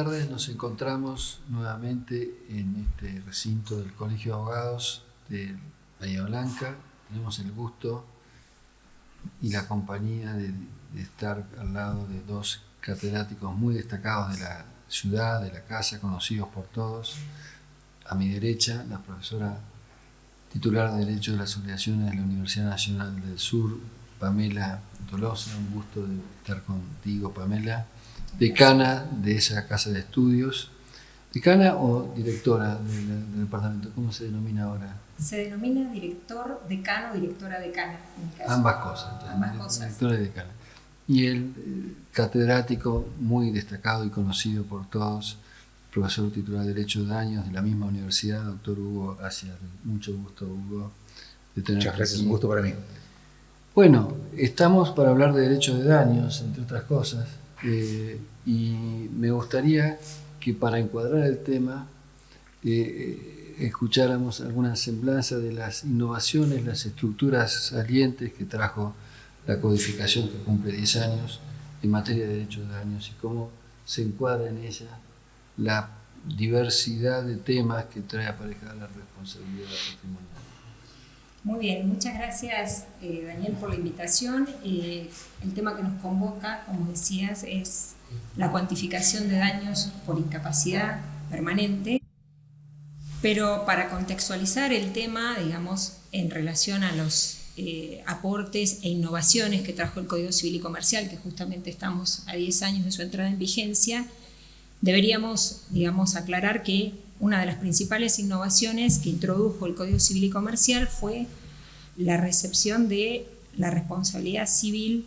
tardes nos encontramos nuevamente en este recinto del Colegio de Abogados de Bahía Blanca. Tenemos el gusto y la compañía de estar al lado de dos catedráticos muy destacados de la ciudad, de la casa, conocidos por todos. A mi derecha, la profesora titular de Derecho de las Obligaciones de la Universidad Nacional del Sur, Pamela Tolosa. Un gusto de estar contigo, Pamela. Decana de esa casa de estudios. ¿Decana o directora del departamento? ¿Cómo se denomina ahora? Se denomina director, decano, directora, decana. Ambas cosas. Directora y decana. Y el catedrático muy destacado y conocido por todos, profesor titular de Derecho de años de la misma universidad, doctor Hugo Asiar. Mucho gusto, Hugo, de tenerte. Muchas gracias, aquí. un gusto para mí. Bueno, estamos para hablar de derecho de daños, entre otras cosas, y me gustaría que para encuadrar el tema escucháramos alguna semblanza de las innovaciones, las estructuras salientes que trajo la codificación que cumple 10 años en materia de derecho de daños y cómo se encuadra en ella la diversidad de temas que trae aparejada la responsabilidad patrimonial. Muy bien, muchas gracias Daniel por la invitación. El tema que nos convoca, como decías, es la cuantificación de daños por incapacidad permanente, pero para contextualizar el tema, digamos, en relación a los aportes e innovaciones que trajo el Código Civil y Comercial, que justamente estamos a 10 años de su entrada en vigencia, deberíamos, digamos, aclarar que una de las principales innovaciones que introdujo el Código Civil y Comercial fue la recepción de la responsabilidad civil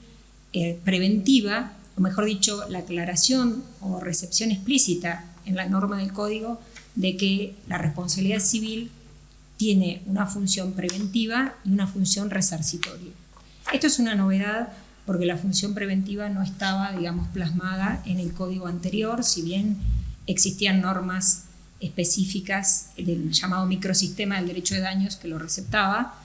preventiva, o mejor dicho, la aclaración o recepción explícita en la norma del Código de que la responsabilidad civil tiene una función preventiva y una función resarcitoria. Esto es una novedad porque la función preventiva no estaba, digamos, plasmada en el Código anterior, si bien existían normas específicas del llamado microsistema del derecho de daños que lo receptaba,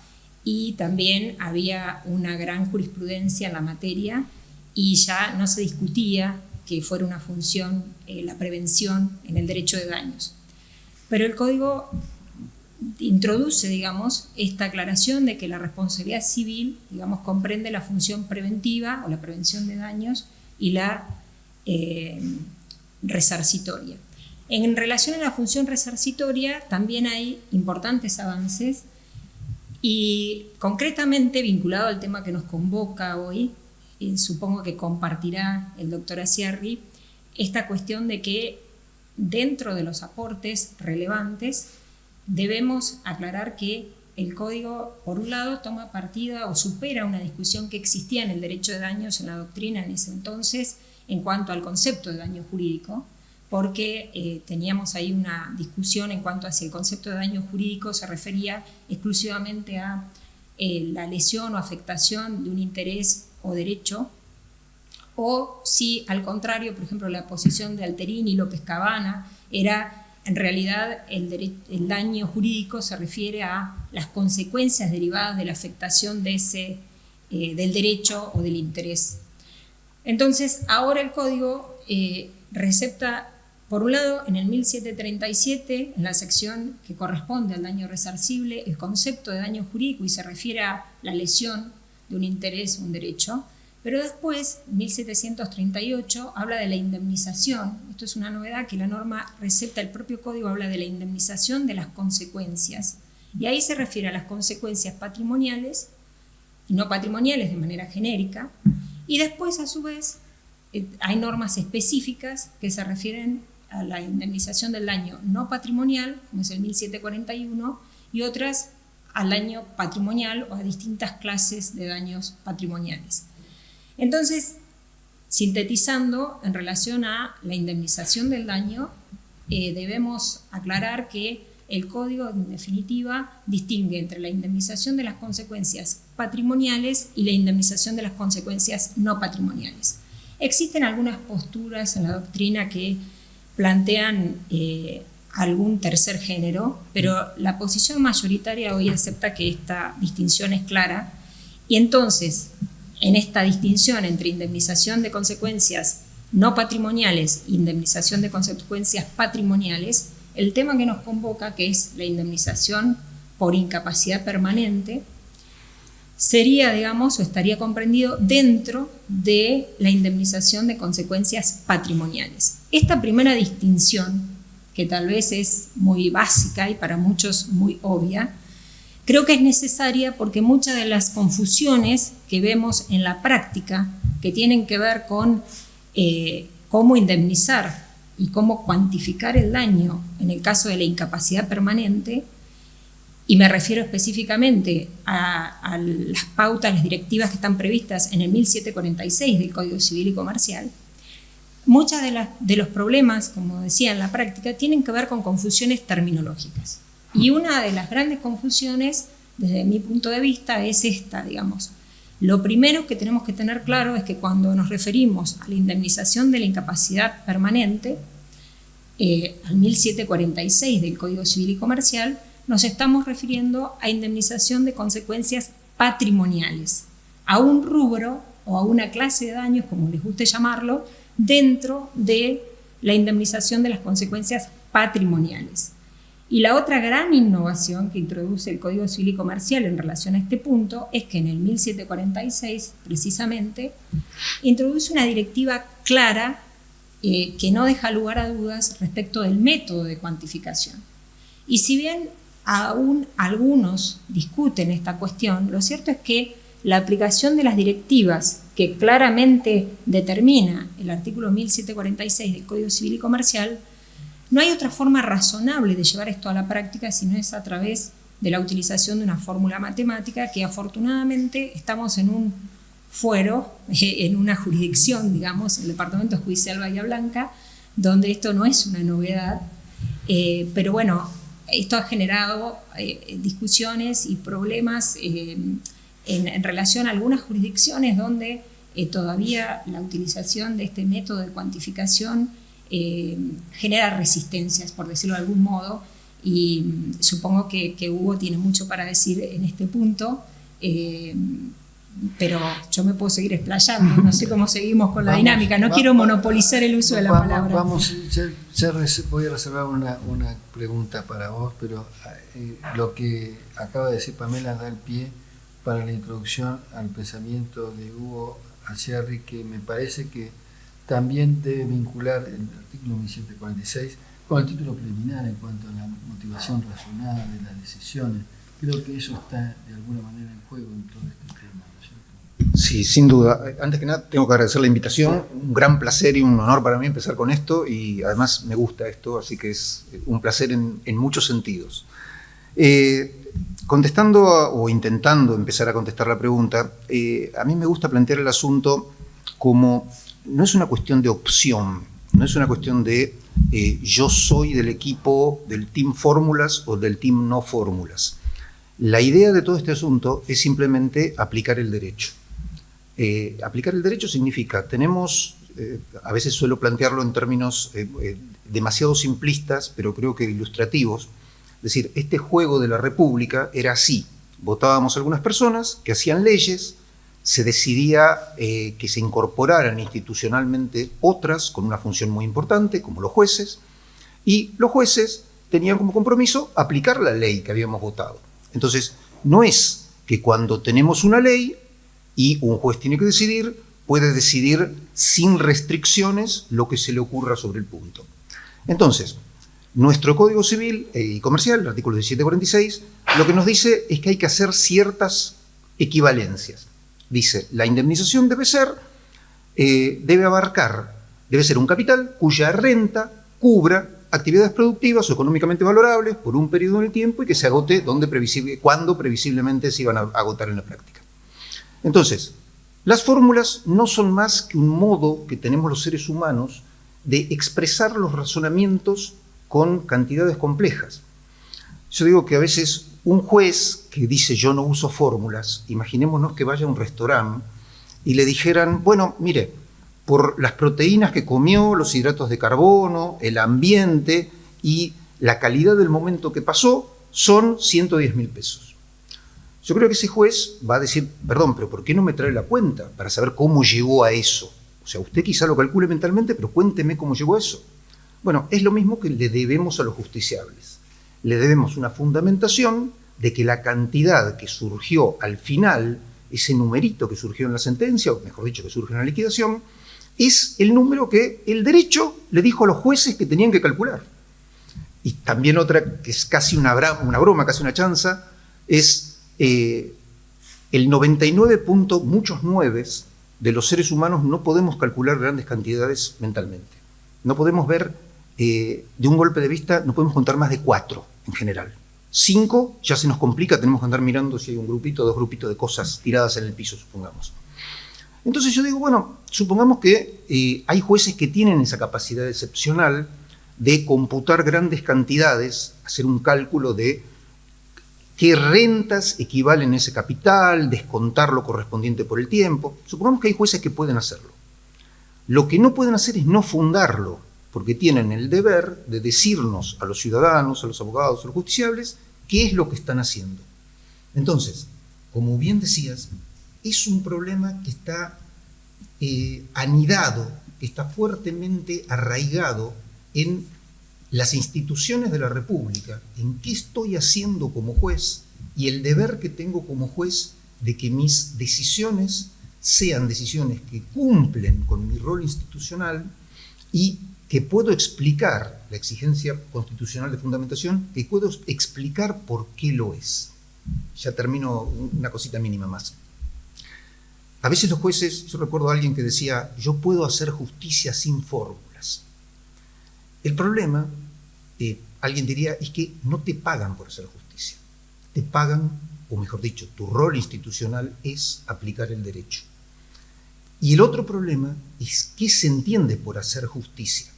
y también había una gran jurisprudencia en la materia y ya no se discutía que fuera una función la prevención en el derecho de daños. Pero el Código introduce, digamos, esta aclaración de que la responsabilidad civil, digamos, comprende la función preventiva o la prevención de daños y la resarcitoria. En relación a la función resarcitoria también hay importantes avances y concretamente vinculado al tema que nos convoca hoy, supongo que compartirá el doctor Asiarri, esta cuestión de que dentro de los aportes relevantes debemos aclarar que el Código, por un lado, toma partida o supera una discusión que existía en el derecho de daños en la doctrina en ese entonces en cuanto al concepto de daño jurídico, porque teníamos ahí una discusión en cuanto a si el concepto de daño jurídico se refería exclusivamente a la lesión o afectación de un interés o derecho, o si al contrario, por ejemplo, la posición de Alterini y López Cabana era en realidad el daño jurídico se refiere a las consecuencias derivadas de la afectación de del derecho o del interés. Entonces, ahora el Código recepta, por un lado, en el 1737, en la sección que corresponde al daño resarcible, el concepto de daño jurídico y se refiere a la lesión de un interés o un derecho, pero después, en 1738, habla de la indemnización. Esto es una novedad que la norma recepta, el propio Código habla de la indemnización de las consecuencias, y ahí se refiere a las consecuencias patrimoniales y no patrimoniales de manera genérica, y después, a su vez, hay normas específicas que se refieren a la indemnización del daño no patrimonial, como es el 1741, y otras al daño patrimonial o a distintas clases de daños patrimoniales. Entonces, sintetizando, en relación a la indemnización del daño, debemos aclarar que el Código, en definitiva, distingue entre la indemnización de las consecuencias patrimoniales y la indemnización de las consecuencias no patrimoniales. Existen algunas posturas en la doctrina que plantean algún tercer género, pero la posición mayoritaria hoy acepta que esta distinción es clara, y entonces, en esta distinción entre indemnización de consecuencias no patrimoniales, indemnización de consecuencias patrimoniales, el tema que nos convoca, que es la indemnización por incapacidad permanente, sería, digamos, o estaría comprendido dentro de la indemnización de consecuencias patrimoniales. Esta primera distinción, que tal vez es muy básica y para muchos muy obvia, creo que es necesaria porque muchas de las confusiones que vemos en la práctica, que tienen que ver con cómo indemnizar y cómo cuantificar el daño en el caso de la incapacidad permanente, y me refiero específicamente a las pautas, las directivas que están previstas en el 1746 del Código Civil y Comercial, muchos de los problemas, como decía en la práctica, tienen que ver con confusiones terminológicas. Y una de las grandes confusiones, desde mi punto de vista, es esta, digamos. Lo primero que tenemos que tener claro es que cuando nos referimos a la indemnización de la incapacidad permanente, al 1746 del Código Civil y Comercial, nos estamos refiriendo a indemnización de consecuencias patrimoniales, a un rubro o a una clase de daños, como les guste llamarlo, dentro de la indemnización de las consecuencias patrimoniales. Y la otra gran innovación que introduce el Código Civil y Comercial en relación a este punto es que en el 1746, precisamente, introduce una directiva clara que no deja lugar a dudas respecto del método de cuantificación. Y si bien aún algunos discuten esta cuestión, lo cierto es que la aplicación de las directivas que claramente determina el artículo 1746 del Código Civil y Comercial, no hay otra forma razonable de llevar esto a la práctica si no es a través de la utilización de una fórmula matemática que afortunadamente estamos en un fuero, en una jurisdicción, digamos, el Departamento Judicial Bahía Blanca, donde esto no es una novedad, pero bueno, esto ha generado discusiones y problemas en relación a algunas jurisdicciones donde todavía la utilización de este método de cuantificación genera resistencias, por decirlo de algún modo, y supongo que Hugo tiene mucho para decir en este punto, pero yo me puedo seguir explayando, no sé cómo seguimos con la dinámica, no quiero monopolizar el uso de la palabra. Voy a reservar una pregunta para vos, pero lo que acaba de decir Pamela da el pie para la introducción al pensamiento de Hugo Aciarri, que me parece que también debe vincular el artículo 1746 con el título preliminar en cuanto a la motivación razonada de las decisiones. Creo que eso está de alguna manera en juego en todo este tema, ¿no es cierto? Sí, sin duda. Antes que nada, tengo que agradecer la invitación. Un gran placer y un honor para mí empezar con esto, y además me gusta esto, así que es un placer en muchos sentidos. Contestando o intentando empezar a contestar la pregunta, a mí me gusta plantear el asunto como no es una cuestión de opción, no es una cuestión de yo soy del equipo del team fórmulas o del team no fórmulas. La idea de todo este asunto es simplemente aplicar el derecho. Aplicar el derecho significa, tenemos, a veces suelo plantearlo en términos demasiado simplistas, pero creo que ilustrativos. Es decir, este juego de la República era así. Votábamos algunas personas que hacían leyes, se decidía que se incorporaran institucionalmente otras con una función muy importante, como los jueces, y los jueces tenían como compromiso aplicar la ley que habíamos votado. Entonces, no es que cuando tenemos una ley y un juez tiene que decidir, puede decidir sin restricciones lo que se le ocurra sobre el punto. Entonces, nuestro Código Civil y Comercial, el artículo 1746, lo que nos dice es que hay que hacer ciertas equivalencias. Dice, la indemnización debe ser un capital cuya renta cubra actividades productivas o económicamente valorables por un periodo en el tiempo y que se agote cuando previsiblemente se iban a agotar en la práctica. Entonces, las fórmulas no son más que un modo que tenemos los seres humanos de expresar los razonamientos con cantidades complejas. Yo digo que a veces un juez que dice yo no uso fórmulas, imaginémonos que vaya a un restaurante y le dijeran, bueno, mire, por las proteínas que comió, los hidratos de carbono, el ambiente y la calidad del momento que pasó, son 110.000 pesos. Yo creo que ese juez va a decir, perdón, pero ¿por qué no me trae la cuenta para saber cómo llegó a eso? O sea, usted quizá lo calcule mentalmente, pero cuénteme cómo llegó a eso. Bueno, es lo mismo que le debemos a los justiciables. Le debemos una fundamentación de que la cantidad que surgió al final, ese numerito que surgió en la sentencia, o mejor dicho, que surge en la liquidación, es el número que el derecho le dijo a los jueces que tenían que calcular. Y también otra, que es casi una broma, casi una chanza, es el 99 punto, muchos nueves de los seres humanos no podemos calcular grandes cantidades mentalmente. No podemos ver, de un golpe de vista, no podemos contar más de 4 en general. 5 ya se nos complica, tenemos que andar mirando si hay un grupito, 2 grupitos de cosas tiradas en el piso, supongamos. Entonces yo digo, bueno, supongamos que hay jueces que tienen esa capacidad excepcional de computar grandes cantidades, hacer un cálculo de qué rentas equivalen a ese capital, descontar lo correspondiente por el tiempo. Supongamos que hay jueces que pueden hacerlo. Lo que no pueden hacer es no fundarlo, porque tienen el deber de decirnos a los ciudadanos, a los abogados, a los justiciables, qué es lo que están haciendo. Entonces, como bien decías, es un problema que está anidado, que está fuertemente arraigado en las instituciones de la República, en qué estoy haciendo como juez y el deber que tengo como juez de que mis decisiones sean decisiones que cumplen con mi rol institucional y que puedo explicar, la exigencia constitucional de fundamentación, que puedo explicar por qué lo es. Ya termino, una cosita mínima más. A veces los jueces, yo recuerdo a alguien que decía, yo puedo hacer justicia sin fórmulas. El problema, alguien diría, es que no te pagan por hacer justicia. Te pagan, o mejor dicho, tu rol institucional es aplicar el derecho. Y el otro problema es qué se entiende por hacer justicia.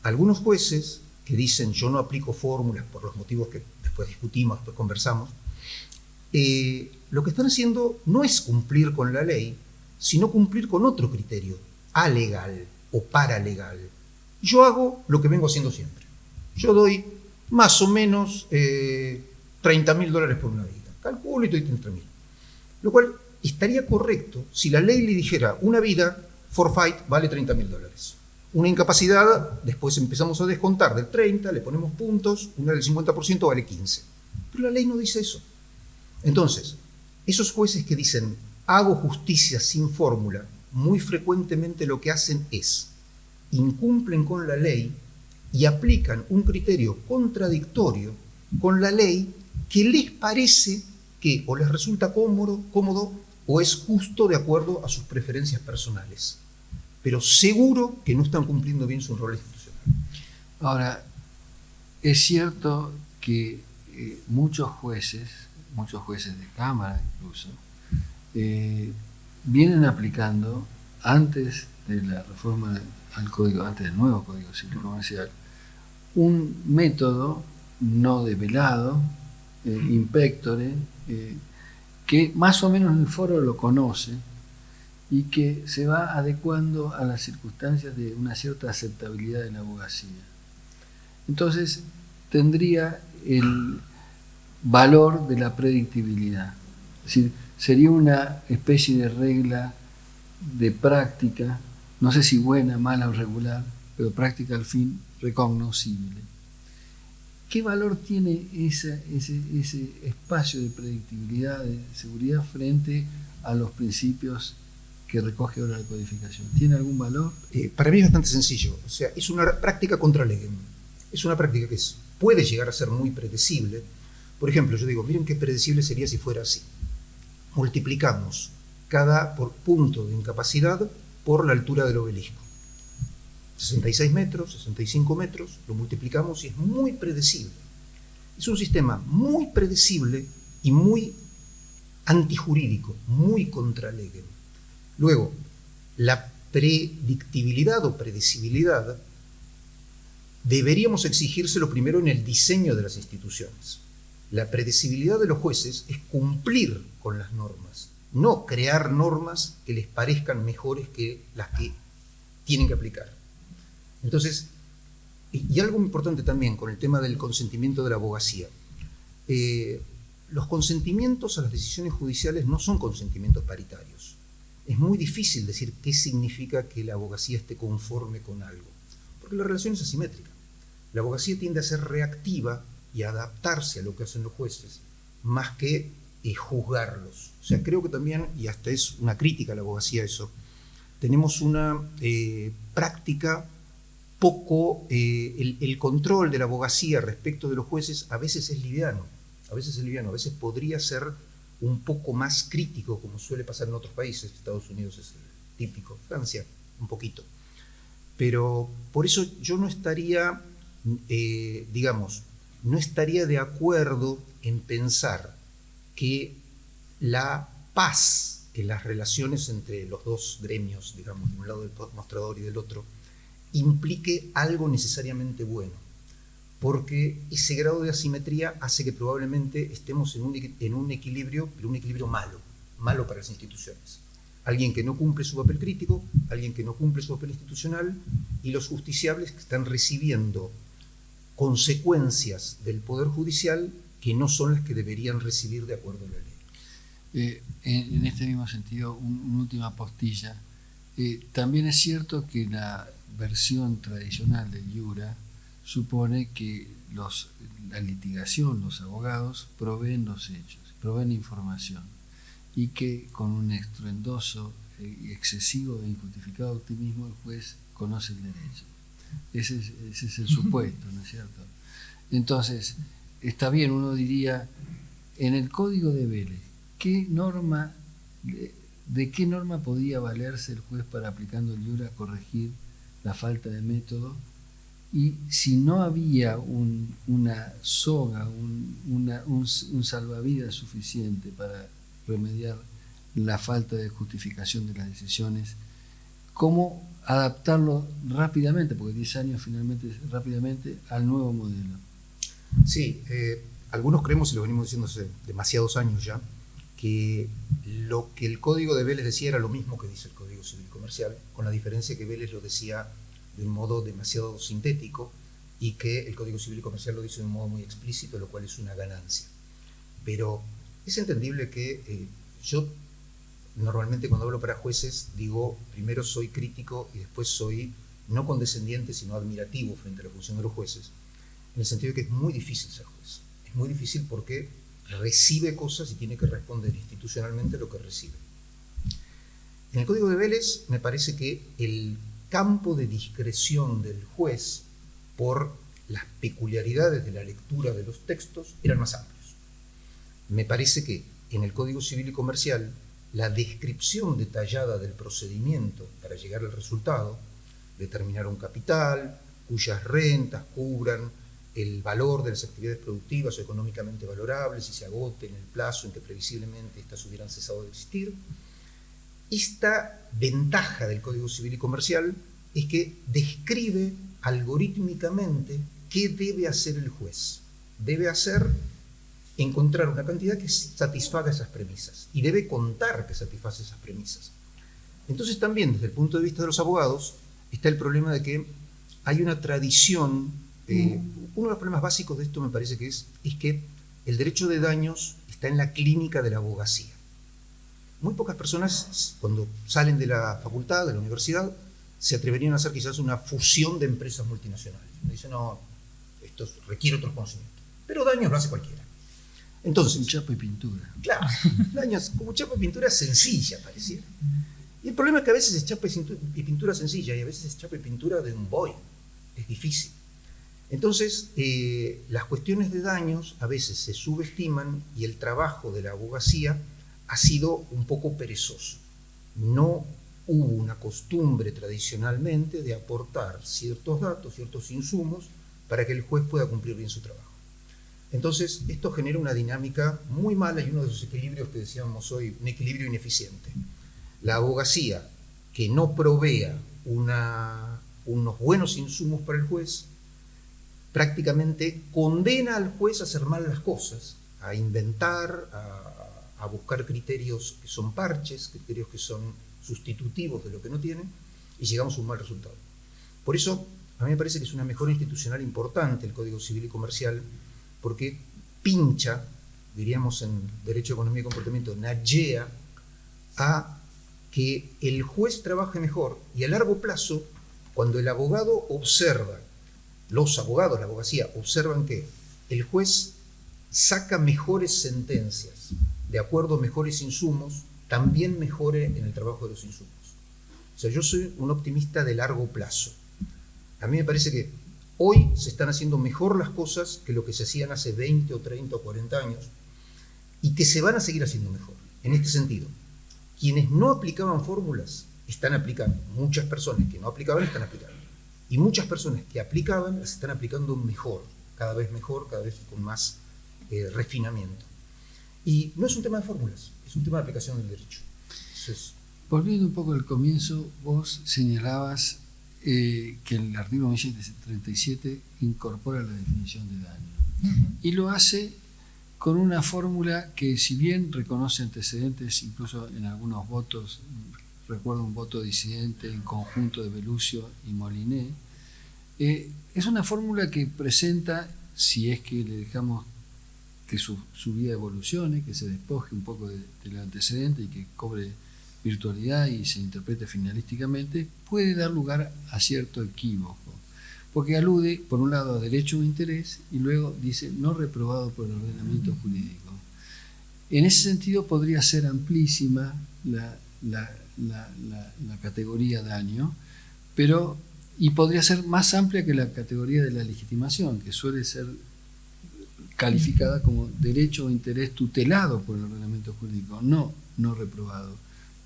Algunos jueces que dicen, yo no aplico fórmulas por los motivos que después discutimos, después conversamos, lo que están haciendo no es cumplir con la ley, sino cumplir con otro criterio, alegal o paralegal. Yo hago lo que vengo haciendo siempre. Yo doy más o menos $30.000 por una vida. Calculo y doy 30.000. Lo cual estaría correcto si la ley le dijera una vida, forfait, vale $30.000. Una incapacidad, después empezamos a descontar del 30, le ponemos puntos, una del 50% vale 15. Pero la ley no dice eso. Entonces, esos jueces que dicen hago justicia sin fórmula, muy frecuentemente lo que hacen es incumplen con la ley y aplican un criterio contradictorio con la ley que les parece que o les resulta cómodo o es justo de acuerdo a sus preferencias personales. Pero seguro que no están cumpliendo bien su rol institucional. Ahora, es cierto que muchos jueces de Cámara incluso, vienen aplicando, antes de la reforma al Código, antes del nuevo Código Civil Comercial, un método no develado, in pectore, que más o menos el foro lo conoce y que se va adecuando a las circunstancias de una cierta aceptabilidad de la abogacía. Entonces, tendría el valor de la predictibilidad. Es decir, sería una especie de regla de práctica, no sé si buena, mala o regular, pero práctica al fin recognoscible. ¿Qué valor tiene ese espacio de predictibilidad, de seguridad frente a los principios que recoge ahora la codificación? ¿Tiene algún valor? Para mí es bastante sencillo. O sea, es una práctica contra legem. Es una práctica que puede llegar a ser muy predecible. Por ejemplo, yo digo, miren qué predecible sería si fuera así. Multiplicamos cada punto de incapacidad por la altura del obelisco. 66 metros, 65 metros, lo multiplicamos y es muy predecible. Es un sistema muy predecible y muy antijurídico, muy contra legem. Luego, la predictibilidad o predecibilidad deberíamos exigírselo primero en el diseño de las instituciones. La predecibilidad de los jueces es cumplir con las normas, no crear normas que les parezcan mejores que las que tienen que aplicar. Entonces, y algo importante también con el tema del consentimiento de la abogacía. Los consentimientos a las decisiones judiciales no son consentimientos paritarios. es muy difícil decir qué significa que la abogacía esté conforme con algo, porque la relación es asimétrica. La abogacía tiende a ser reactiva y a adaptarse a lo que hacen los jueces, más que juzgarlos. O sea, creo que también, y hasta es una crítica a la abogacía eso, tenemos una práctica poco, el control de la abogacía respecto de los jueces a veces es liviano, a veces podría ser un poco más crítico, como suele pasar en otros países. Estados Unidos es típico, Francia un poquito. Pero por eso yo no estaría, no estaría de acuerdo en pensar que la paz en las relaciones entre los dos gremios, digamos, de un lado del mostrador y del otro, implique algo necesariamente bueno, porque ese grado de asimetría hace que probablemente estemos en un equilibrio, pero un equilibrio malo para las instituciones. Alguien que no cumple su papel crítico, alguien que no cumple su papel institucional, y los justiciables que están recibiendo consecuencias del Poder Judicial que no son las que deberían recibir de acuerdo a la ley. En este mismo sentido, una última apostilla. También es cierto que la versión tradicional del Iura supone que la litigación, los abogados, proveen los hechos, proveen información, y que con un estruendoso y excesivo e injustificado optimismo el juez conoce el derecho. Ese es el supuesto, ¿no es cierto? Entonces, está bien, uno diría, en el Código de Vélez, ¿de qué norma podía valerse el juez para, aplicando el Iura, corregir la falta de método? Y si no había una soga, un salvavidas suficiente para remediar la falta de justificación de las decisiones, ¿cómo adaptarlo rápidamente, porque 10 años finalmente rápidamente, al nuevo modelo? Sí, algunos creemos, y lo venimos diciendo hace demasiados años ya, que lo que el Código de Vélez decía era lo mismo que dice el Código Civil y Comercial, con la diferencia que Vélez lo decía de un modo demasiado sintético y que el Código Civil y Comercial lo dice de un modo muy explícito, lo cual es una ganancia. Pero es entendible que yo normalmente cuando hablo para jueces digo, primero soy crítico y después soy no condescendiente sino admirativo frente a la función de los jueces, en el sentido de que es muy difícil ser juez. Es muy difícil porque recibe cosas y tiene que responder institucionalmente lo que recibe. En el Código de Vélez me parece que el campo de discreción del juez por las peculiaridades de la lectura de los textos eran más amplios. Me parece que en el Código Civil y Comercial la descripción detallada del procedimiento para llegar al resultado, determinar un capital, cuyas rentas cubran el valor de las actividades productivas o económicamente valorables y se agote en el plazo en que previsiblemente éstas hubieran cesado de existir. Esta ventaja del Código Civil y Comercial es que describe algorítmicamente qué debe hacer el juez. Debe encontrar una cantidad que satisfaga esas premisas y debe contar que satisface esas premisas. Entonces también desde el punto de vista de los abogados está el problema de que hay una tradición, uno de los problemas básicos de esto me parece que es que el derecho de daños está en la clínica de la abogacía. Muy pocas personas cuando salen de la facultad, de la universidad, se atreverían a hacer quizás una fusión de empresas multinacionales. Dicen, no, esto requiere otros conocimientos. Pero daños lo hace cualquiera. Entonces, un chapa y pintura. Claro, daños como chapa y pintura sencilla pareciera. Y el problema es que a veces es chapa y pintura sencilla y a veces es chapa y pintura de un Boeing. Es difícil. Entonces, las cuestiones de daños a veces se subestiman y el trabajo de la abogacía ha sido un poco perezoso. No hubo una costumbre tradicionalmente de aportar ciertos datos, ciertos insumos para que el juez pueda cumplir bien su trabajo. Entonces, esto genera una dinámica muy mala y uno de esos equilibrios que decíamos hoy, un equilibrio ineficiente. La abogacía que no provea unos buenos insumos para el juez, prácticamente condena al juez a hacer mal las cosas, a inventar, a buscar criterios que son parches, criterios que son sustitutivos de lo que no tiene, y llegamos a un mal resultado. Por eso, a mí me parece que es una mejora institucional importante el Código Civil y Comercial, porque pincha, diríamos en Derecho, Economía y Comportamiento, nayea a que el juez trabaje mejor y a largo plazo, cuando el abogado observa, los abogados, la abogacía, observan que el juez saca mejores sentencias, de acuerdo a mejores insumos, también mejore en el trabajo de los insumos. O sea, yo soy un optimista de largo plazo. A mí me parece que hoy se están haciendo mejor las cosas que lo que se hacían hace 20 o 30 o 40 años y que se van a seguir haciendo mejor. En este sentido, quienes no aplicaban fórmulas están aplicando. Muchas personas que no aplicaban están aplicando. Y muchas personas que aplicaban las están aplicando mejor, cada vez con más refinamiento. Y no es un tema de fórmulas, es un tema de aplicación del derecho. Entonces, volviendo un poco al comienzo, vos señalabas que el artículo 1737 incorpora la definición de daño. Y lo hace con una fórmula que, si bien reconoce antecedentes, incluso en algunos votos, recuerdo un voto disidente en conjunto de Belucio y Moliné, es una fórmula que presenta, si es que le dejamos que su vida evolucione, que se despoje un poco del antecedente y que cobre virtualidad y se interprete finalísticamente, puede dar lugar a cierto equívoco, porque alude, por un lado, a derecho o interés y luego dice no reprobado por el ordenamiento jurídico. En ese sentido podría ser amplísima la categoría daño, y podría ser más amplia que la categoría de la legitimación, que suele ser calificada como derecho o interés tutelado por el ordenamiento jurídico, no reprobado.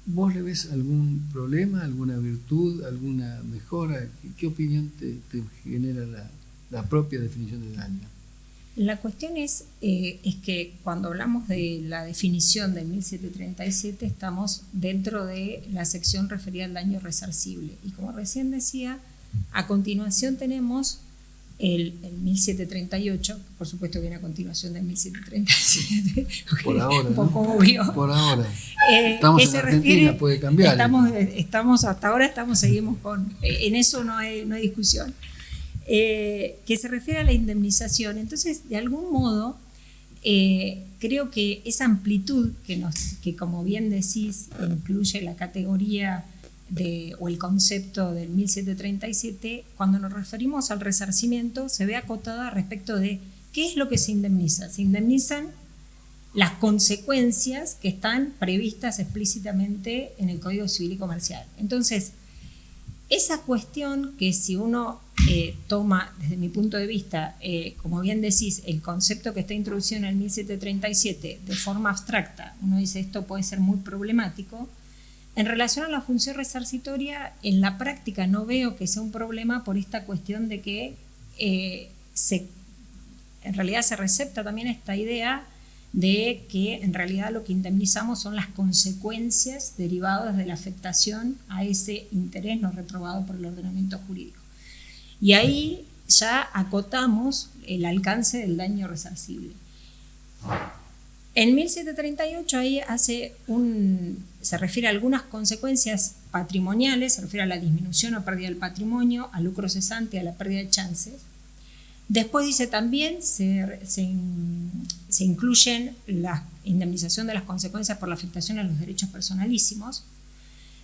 ¿Vos le ves algún problema, alguna virtud, alguna mejora? ¿Qué opinión te genera la propia definición de daño? La cuestión es que cuando hablamos de la definición del 1737 estamos dentro de la sección referida al daño resarcible. Y como recién decía, a continuación tenemos el 1738, que por supuesto viene a continuación del 1737. Por ahora, un poco obvio. Por ahora. Estamos en Argentina, puede cambiar. Hasta ahora seguimos con... En eso no hay discusión. Que se refiere a la indemnización. Entonces, de algún modo, creo que esa amplitud que como bien decís, incluye la categoría o el concepto del 1737, cuando nos referimos al resarcimiento, se ve acotada respecto de qué es lo que se indemniza. Se indemnizan las consecuencias que están previstas explícitamente en el Código Civil y Comercial. Entonces, esa cuestión que si uno toma, desde mi punto de vista, como bien decís, el concepto que está introducido en el 1737 de forma abstracta, uno dice esto puede ser muy problemático. En relación a la función resarcitoria, en la práctica no veo que sea un problema por esta cuestión de que en realidad se recepta también esta idea de que en realidad lo que indemnizamos son las consecuencias derivadas de la afectación a ese interés no reprobado por el ordenamiento jurídico. Y ahí ya acotamos el alcance del daño resarcible. En 1738 ahí se refiere a algunas consecuencias patrimoniales, se refiere a la disminución o pérdida del patrimonio, al lucro cesante, a la pérdida de chances. Después dice también se incluyen la indemnización de las consecuencias por la afectación a los derechos personalísimos,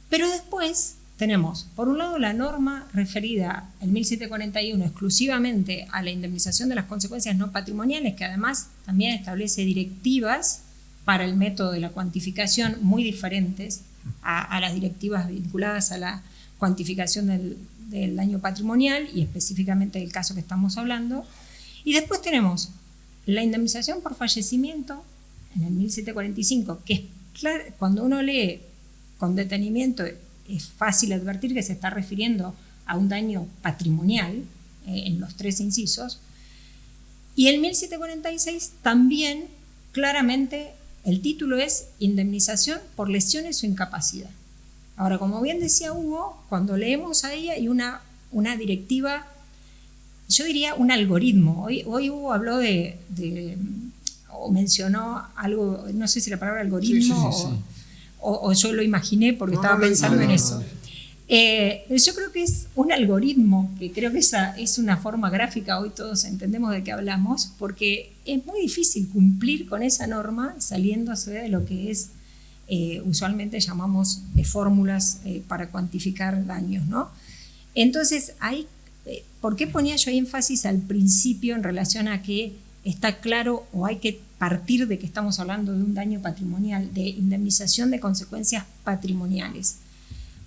pero después tenemos, por un lado, la norma referida en 1741 exclusivamente a la indemnización de las consecuencias no patrimoniales, que además también establece directivas para el método de la cuantificación muy diferentes a las directivas vinculadas a la cuantificación del daño patrimonial y específicamente del caso que estamos hablando. Y después tenemos la indemnización por fallecimiento en el 1745, que es claro, cuando uno lee con detenimiento es fácil advertir que se está refiriendo a un daño patrimonial en los tres incisos. Y el 1746 también claramente el título es indemnización por lesiones o incapacidad. Ahora, como bien decía Hugo, cuando leemos ahí hay una directiva, yo diría un algoritmo. Hoy Hugo habló o mencionó algo, no sé si la palabra algoritmo sí. O yo lo imaginé porque estaba pensando en eso. Yo creo que es un algoritmo, que creo que esa es una forma gráfica, hoy todos entendemos de qué hablamos, porque es muy difícil cumplir con esa norma saliéndose de lo que es usualmente llamamos fórmulas para cuantificar daños, ¿no? Entonces, ¿por qué ponía yo énfasis al principio en relación a que está claro o hay que partir de que estamos hablando de un daño patrimonial, de indemnización de consecuencias patrimoniales?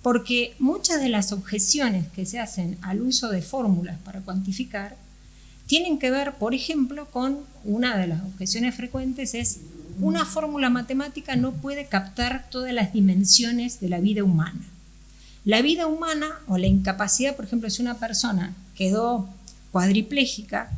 Porque muchas de las objeciones que se hacen al uso de fórmulas para cuantificar tienen que ver, por ejemplo, con una de las objeciones frecuentes es una fórmula matemática no puede captar todas las dimensiones de la vida humana. La vida humana o la incapacidad, por ejemplo, si una persona quedó cuadriplégica,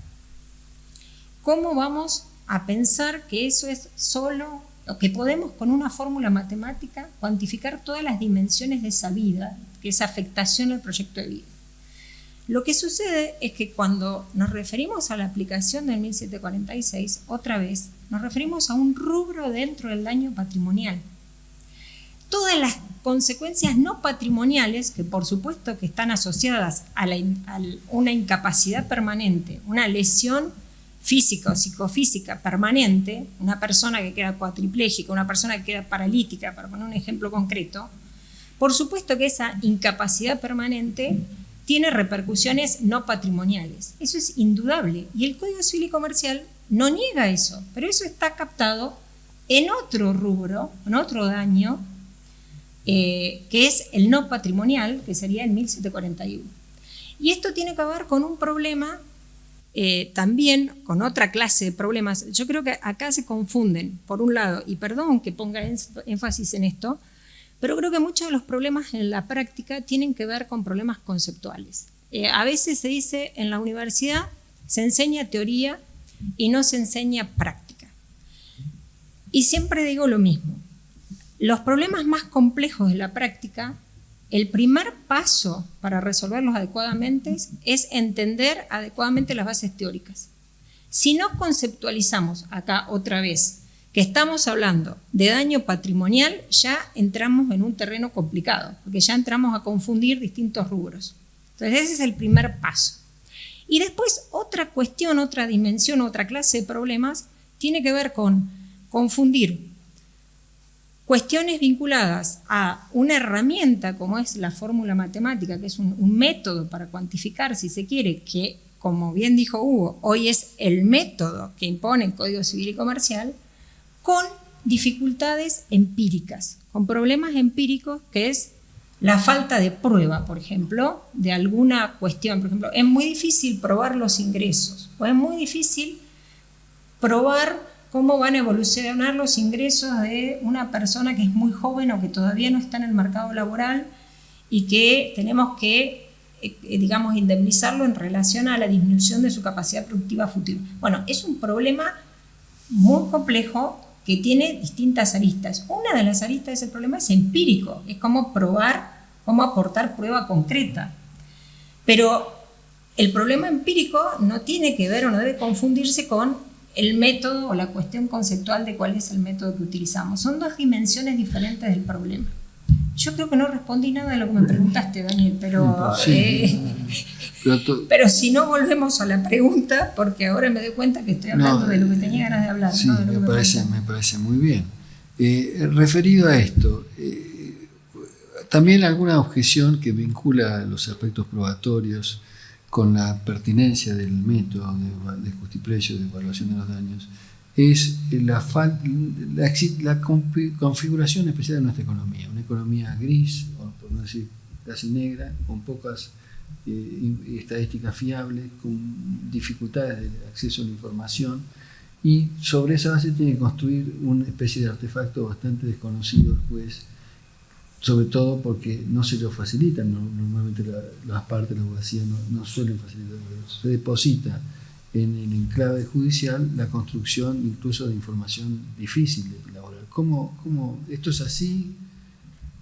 ¿cómo vamos a pensar que eso es solo, o que podemos con una fórmula matemática cuantificar todas las dimensiones de esa vida, que es afectación al proyecto de vida? Lo que sucede es que cuando nos referimos a la aplicación del 1746, otra vez, nos referimos a un rubro dentro del daño patrimonial. Todas las consecuencias no patrimoniales, que por supuesto que están asociadas a una incapacidad permanente, una lesión física o psicofísica permanente, una persona que queda cuadriplégica, una persona que queda paralítica, para poner un ejemplo concreto, por supuesto que esa incapacidad permanente tiene repercusiones no patrimoniales. Eso es indudable. Y el Código Civil y Comercial no niega eso, pero eso está captado en otro rubro, en otro daño, que es el no patrimonial, que sería el 1741. Y esto tiene que ver con un problema, también con otra clase de problemas. Yo creo que acá se confunden, por un lado, y perdón que ponga énfasis en esto, pero creo que muchos de los problemas en la práctica tienen que ver con problemas conceptuales. A veces se dice en la universidad se enseña teoría y no se enseña práctica. Y siempre digo lo mismo. Los problemas más complejos de la práctica, el primer paso para resolverlos adecuadamente es entender adecuadamente las bases teóricas. Si no conceptualizamos acá otra vez que estamos hablando de daño patrimonial, ya entramos en un terreno complicado, porque ya entramos a confundir distintos rubros. Entonces ese es el primer paso. Y después otra cuestión, otra dimensión, otra clase de problemas tiene que ver con confundir cuestiones vinculadas a una herramienta como es la fórmula matemática, que es un método para cuantificar, si se quiere, que como bien dijo Hugo, hoy es el método que impone el Código Civil y Comercial, con dificultades empíricas, con problemas empíricos, que es la falta de prueba, por ejemplo, de alguna cuestión. Por ejemplo, es muy difícil probar los ingresos, o es muy difícil probar cómo van a evolucionar los ingresos de una persona que es muy joven o que todavía no está en el mercado laboral y que tenemos que, digamos, indemnizarlo en relación a la disminución de su capacidad productiva futura. Bueno, es un problema muy complejo que tiene distintas aristas. Una de las aristas de ese problema es empírico, es cómo probar, cómo aportar prueba concreta. Pero el problema empírico no tiene que ver o no debe confundirse con el método o la cuestión conceptual de cuál es el método que utilizamos. Son dos dimensiones diferentes del problema. Yo creo que no respondí nada de lo que me preguntaste, Daniel, pero, sí, pero si no volvemos a la pregunta, porque ahora me doy cuenta que estoy hablando de lo que tenía ganas de hablar. Sí, ¿no? me parece muy bien. Referido a esto, también alguna objeción que vincula los aspectos probatorios con la pertinencia del método de justiprecio, de evaluación de los daños, es la configuración especial de nuestra economía, una economía gris, o por no decir casi negra, con pocas estadísticas fiables, con dificultades de acceso a la información, y sobre esa base tiene que construir una especie de artefacto bastante desconocido el juez, sobre todo porque no se lo facilitan, normalmente las partes, la abogacía no suelen facilitar, se deposita en el enclave judicial la construcción incluso de información difícil de elaborar. ¿Cómo esto es así?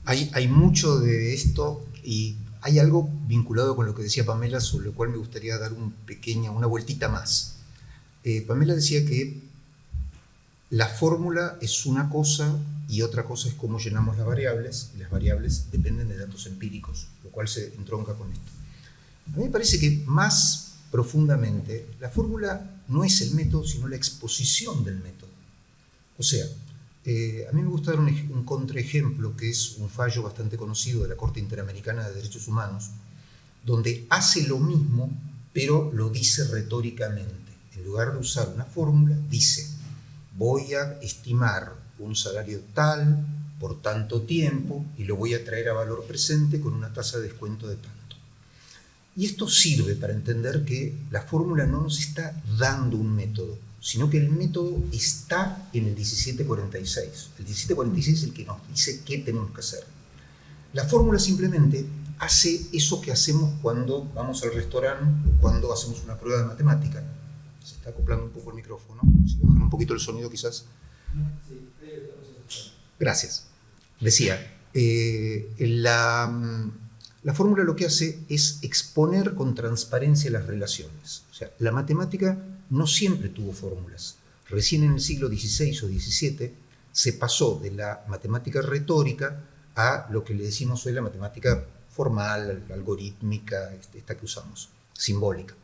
Hay mucho de esto y hay algo vinculado con lo que decía Pamela, sobre lo cual me gustaría dar una vueltita más. Pamela decía que la fórmula es una cosa y otra cosa es cómo llenamos las variables, y las variables dependen de datos empíricos, lo cual se entronca con esto. A mí me parece que más profundamente, la fórmula no es el método, sino la exposición del método. O sea, A mí me gusta dar un contraejemplo, que es un fallo bastante conocido de la Corte Interamericana de Derechos Humanos, donde hace lo mismo, pero lo dice retóricamente. En lugar de usar una fórmula, dice: voy a estimar un salario tal por tanto tiempo y lo voy a traer a valor presente con una tasa de descuento de tanto. Y esto sirve para entender que la fórmula no nos está dando un método, sino que el método está en el 1746. El 1746 es el que nos dice qué tenemos que hacer. La fórmula simplemente hace eso que hacemos cuando vamos al restaurante o cuando hacemos una prueba de matemática. Se está acoplando un poco el micrófono. Si bajan un poquito el sonido, quizás. Gracias. Decía, la fórmula lo que hace es exponer con transparencia las relaciones. O sea, la matemática no siempre tuvo fórmulas. Recién en el siglo XVI o XVII se pasó de la matemática retórica a lo que le decimos hoy la matemática formal, algorítmica, esta que usamos, simbólica.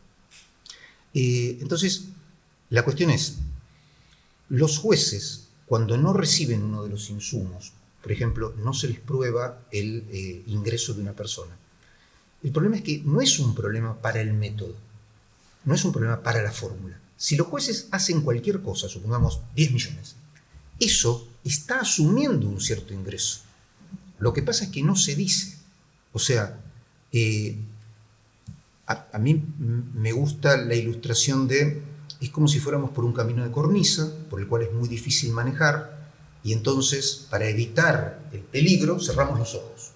Entonces, la cuestión es, los jueces, cuando no reciben uno de los insumos, por ejemplo, no se les prueba el ingreso de una persona. El problema es que no es un problema para el método, no es un problema para la fórmula. Si los jueces hacen cualquier cosa, supongamos 10 millones, eso está asumiendo un cierto ingreso. Lo que pasa es que no se dice. O sea, a mí me gusta la ilustración de, es como si fuéramos por un camino de cornisa, por el cual es muy difícil manejar, y entonces, para evitar el peligro, cerramos los ojos.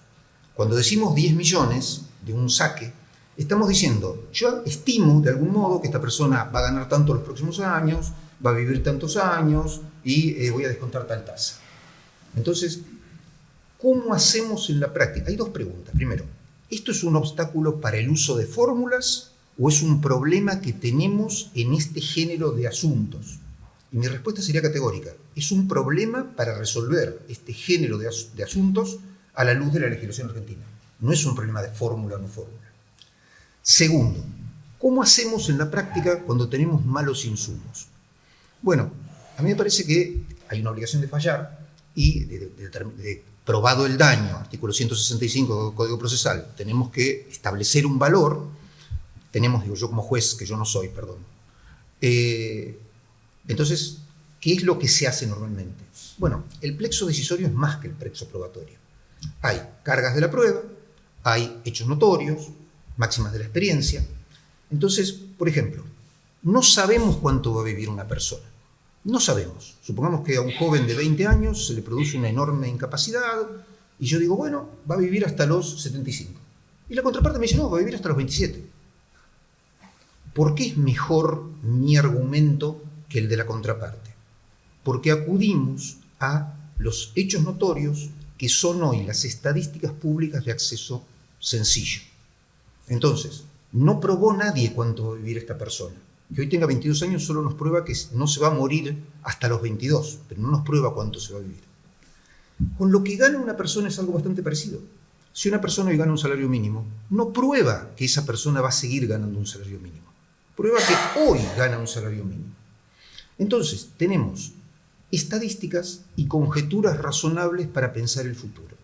Cuando decimos 10 millones de un saque, estamos diciendo, yo estimo de algún modo que esta persona va a ganar tanto los próximos años, va a vivir tantos años y voy a descontar tal tasa. Entonces, ¿cómo hacemos en la práctica? Hay dos preguntas. Primero, ¿esto es un obstáculo para el uso de fórmulas o es un problema que tenemos en este género de asuntos? Y mi respuesta sería categórica. Es un problema para resolver este género de asuntos a la luz de la legislación argentina. No es un problema de fórmula o no fórmula. Segundo, ¿cómo hacemos en la práctica cuando tenemos malos insumos? Bueno, a mí me parece que hay una obligación de fallar y de probado el daño, artículo 165 del Código Procesal, tenemos que establecer un valor, digo yo como juez, que yo no soy, perdón. Entonces, ¿qué es lo que se hace normalmente? Bueno, el plexo decisorio es más que el plexo probatorio. Hay cargas de la prueba, hay hechos notorios, máximas de la experiencia. Entonces, por ejemplo, no sabemos cuánto va a vivir una persona. No sabemos. Supongamos que a un joven de 20 años se le produce una enorme incapacidad y yo digo, bueno, va a vivir hasta los 75. Y la contraparte me dice, no, va a vivir hasta los 27. ¿Por qué es mejor mi argumento que el de la contraparte? Porque acudimos a los hechos notorios que son hoy las estadísticas públicas de acceso sencillo. Entonces, no probó nadie cuánto va a vivir esta persona. Que hoy tenga 22 años solo nos prueba que no se va a morir hasta los 22, pero no nos prueba cuánto se va a vivir. Con lo que gana una persona es algo bastante parecido. Si una persona hoy gana un salario mínimo, no prueba que esa persona va a seguir ganando un salario mínimo. Prueba que hoy gana un salario mínimo. Entonces, tenemos estadísticas y conjeturas razonables para pensar el futuro.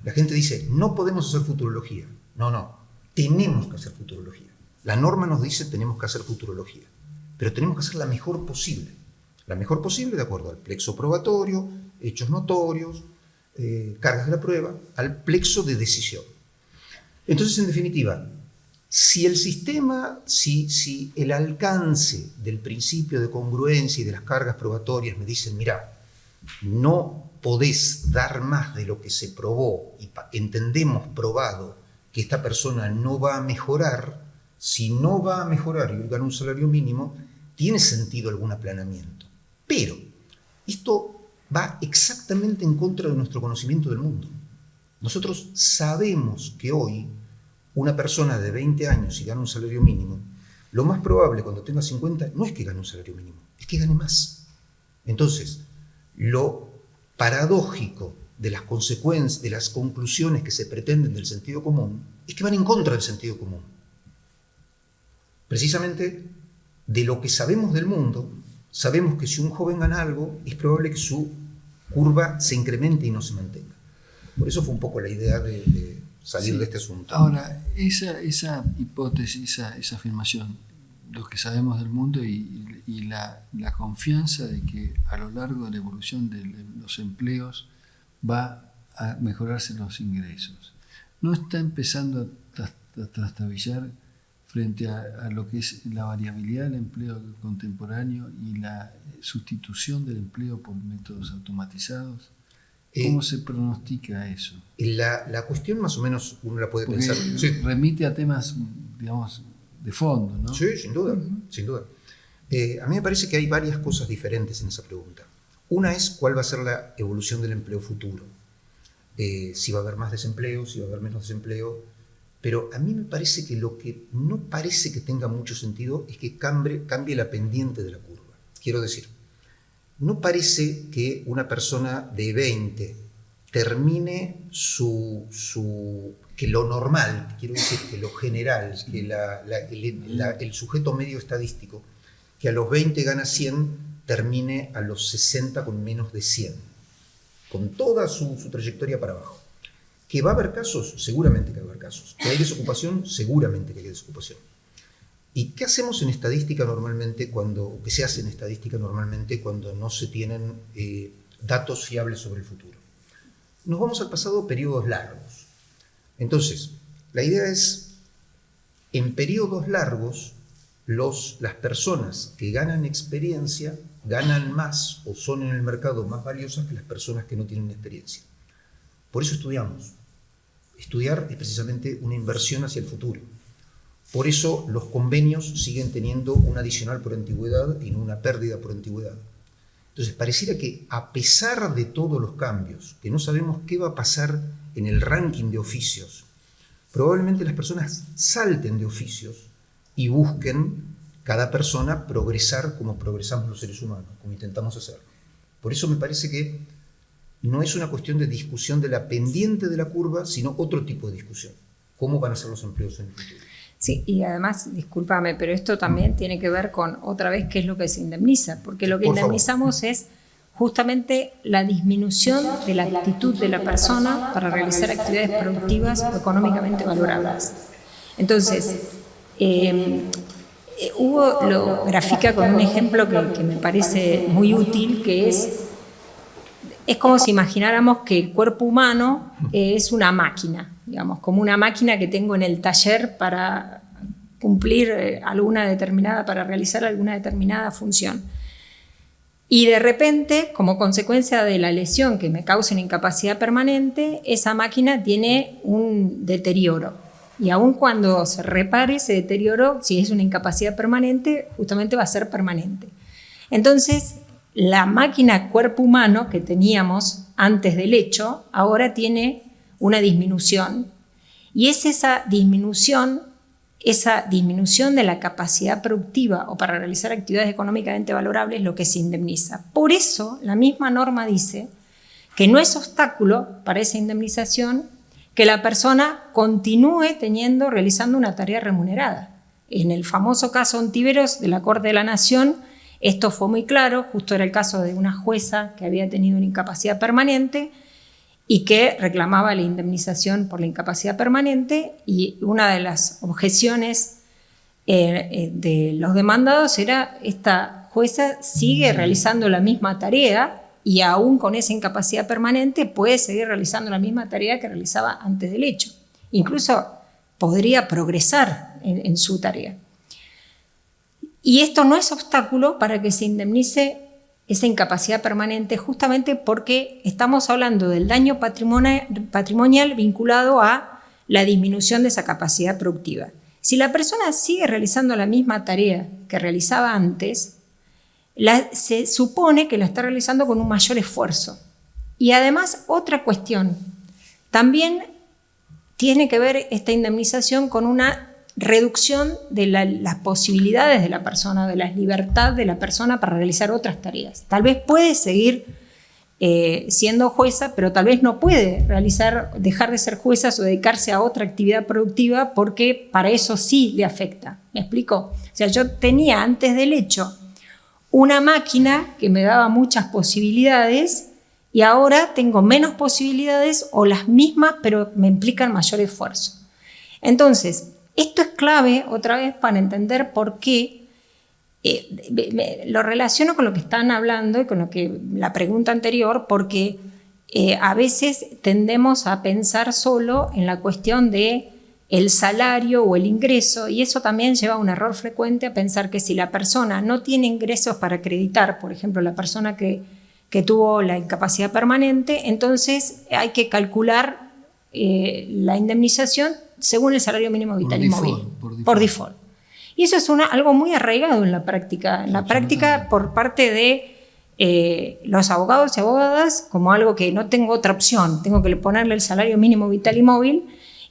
La gente dice, no podemos hacer futurología. No, tenemos que hacer futurología. La norma nos dice tenemos que hacer futurología, pero tenemos que hacer la mejor posible. La mejor posible de acuerdo al plexo probatorio, hechos notorios, cargas de la prueba, al plexo de decisión. Entonces, en definitiva, si el sistema, si el alcance del principio de congruencia y de las cargas probatorias me dicen, mira, no podés dar más de lo que se probó y entendemos probado que esta persona no va a mejorar, si no va a mejorar y gana un salario mínimo, tiene sentido algún aplanamiento. Pero esto va exactamente en contra de nuestro conocimiento del mundo. Nosotros sabemos que hoy una persona de 20 años y gana un salario mínimo, lo más probable cuando tenga 50 no es que gane un salario mínimo, es que gane más. Entonces, lo paradójico de las consecuencias, de las conclusiones que se pretenden del sentido común, es que van en contra del sentido común. Precisamente de lo que sabemos del mundo, sabemos que si un joven gana algo, es probable que su curva se incremente y no se mantenga. Por eso fue un poco la idea de salir de este asunto. Ahora, esa hipótesis, esa afirmación, lo que sabemos del mundo y la confianza de que a lo largo de la evolución de los empleos va a mejorarse los ingresos, ¿no está empezando a trastabillar frente a lo que es la variabilidad del empleo contemporáneo y la sustitución del empleo por métodos automatizados? ¿Cómo se pronostica eso? La cuestión más o menos uno la puede Porque pensar. Sí. remite a temas, digamos, de fondo, ¿no? Sí, sin duda, sin duda. A mí me parece que hay varias cosas diferentes en esa pregunta. Una es cuál va a ser la evolución del empleo futuro. Si va a haber más desempleo, si va a haber menos desempleo. Pero a mí me parece que lo que no parece que tenga mucho sentido es que cambie la pendiente de la curva. Quiero decir, no parece que una persona de 20 termine que lo normal, quiero decir, que lo general, que el sujeto medio estadístico, que a los 20 gana 100, termine a los 60 con menos de 100, con toda su trayectoria para abajo. ¿Que va a haber casos? Seguramente que va a haber casos. ¿Que hay desocupación? Seguramente que hay desocupación. ¿Y qué hacemos en estadística normalmente qué se hace en estadística normalmente cuando no se tienen datos fiables sobre el futuro? Nos vamos al pasado periodos largos. Entonces, la idea es, en periodos largos, las personas que ganan experiencia ganan más o son en el mercado más valiosas que las personas que no tienen experiencia. Por eso estudiamos. Estudiar es precisamente una inversión hacia el futuro. Por eso los convenios siguen teniendo un adicional por antigüedad y no una pérdida por antigüedad. Entonces, pareciera que a pesar de todos los cambios, que no sabemos qué va a pasar en el ranking de oficios, probablemente las personas salten de oficios y busquen cada persona progresar como progresamos los seres humanos, como intentamos hacerlo. Por eso me parece que no es una cuestión de discusión de la pendiente de la curva, sino otro tipo de discusión. ¿Cómo van a ser los empleos en el futuro? Sí, y además, discúlpame, pero esto también tiene que ver con, otra vez, qué es lo que se indemniza, porque lo que indemnizamos es justamente la disminución de la actitud de la persona para realizar actividades productivas o económicamente valorables. Entonces, Hugo lo grafica con un ejemplo que me parece muy útil, que es como si imagináramos que el cuerpo humano es una máquina, digamos, como una máquina que tengo en el taller para cumplir para realizar alguna determinada función. Y de repente, como consecuencia de la lesión que me causa una incapacidad permanente, esa máquina tiene un deterioro. Y aun cuando se repare ese deterioro, si es una incapacidad permanente, justamente va a ser permanente. Entonces, la máquina cuerpo humano que teníamos antes del hecho, ahora tiene una disminución. Y es esa disminución de la capacidad productiva o para realizar actividades económicamente valorables lo que se indemniza. Por eso, la misma norma dice que no es obstáculo para esa indemnización que la persona continúe realizando una tarea remunerada. En el famoso caso Ontiveros de la Corte de la Nación, esto fue muy claro, justo era el caso de una jueza que había tenido una incapacidad permanente y que reclamaba la indemnización por la incapacidad permanente, y una de las objeciones de los demandados era: esta jueza sigue realizando la misma tarea y aún con esa incapacidad permanente puede seguir realizando la misma tarea que realizaba antes del hecho. Incluso podría progresar en su tarea. Y esto no es obstáculo para que se indemnice esa incapacidad permanente, justamente porque estamos hablando del daño patrimonial vinculado a la disminución de esa capacidad productiva. Si la persona sigue realizando la misma tarea que realizaba antes, se supone que la está realizando con un mayor esfuerzo. Y además, otra cuestión, también tiene que ver esta indemnización con una reducción de las posibilidades de la persona, de la libertad de la persona para realizar otras tareas. Tal vez puede seguir siendo jueza, pero tal vez no puede dejar de ser jueza o dedicarse a otra actividad productiva, porque para eso sí le afecta. ¿Me explico? O sea, yo tenía antes del hecho una máquina que me daba muchas posibilidades y ahora tengo menos posibilidades o las mismas, pero me implican mayor esfuerzo. Entonces, esto es clave otra vez para entender por qué lo relaciono con lo que están hablando y con lo que la pregunta anterior, porque a veces tendemos a pensar solo en la cuestión de el salario o el ingreso, y eso también lleva a un error frecuente a pensar que si la persona no tiene ingresos para acreditar, por ejemplo, la persona que tuvo la incapacidad permanente, entonces hay que calcular la indemnización según el salario mínimo vital y móvil. Por default. Y eso es algo muy arraigado en la práctica. En la práctica por parte de los abogados y abogadas, como algo que no tengo otra opción, tengo que ponerle el salario mínimo vital y móvil,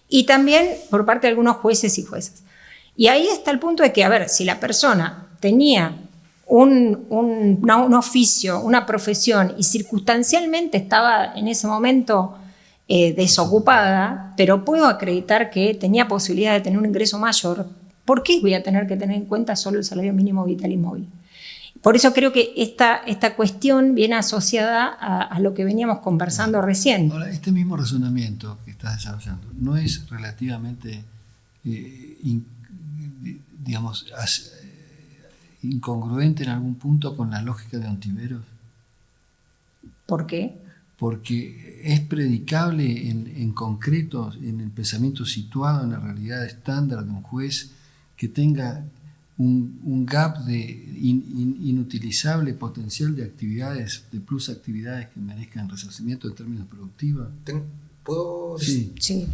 y también por parte de algunos jueces y juezas. Y ahí está el punto de que, a ver, si la persona tenía un oficio, una profesión, y circunstancialmente estaba en ese momento desocupada, pero puedo acreditar que tenía posibilidad de tener un ingreso mayor, ¿por qué voy a tener que tener en cuenta solo el salario mínimo vital y móvil? Por eso creo que esta cuestión viene asociada a lo que veníamos conversando recién. Ahora, este mismo razonamiento que estás desarrollando no es relativamente, incongruente en algún punto con la lógica de Ontiveros. ¿Por qué? Porque es predicable en concreto, en el pensamiento situado en la realidad estándar de un juez que tenga un gap de inutilizable potencial de actividades, de plus actividades que merezcan resarcimiento en términos productivos. ¿Puedo? Sí. Sí.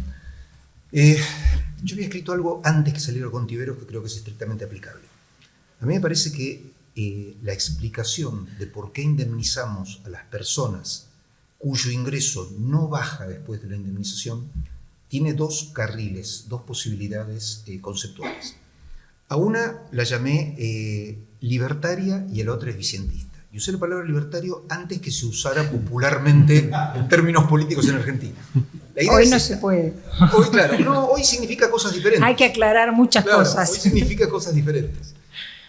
Yo había escrito algo antes que saliera con Ontiveros que creo que es estrictamente aplicable. A mí me parece que la explicación de por qué indemnizamos a las personas cuyo ingreso no baja después de la indemnización tiene dos carriles, dos posibilidades conceptuales. A una la llamé libertaria y a la otra eficientista. Y usé la palabra libertario antes que se usara popularmente en términos políticos en Argentina. Hoy no se puede. Hoy, claro, no, hoy significa cosas diferentes. Hay que aclarar muchas cosas. Hoy significa cosas diferentes.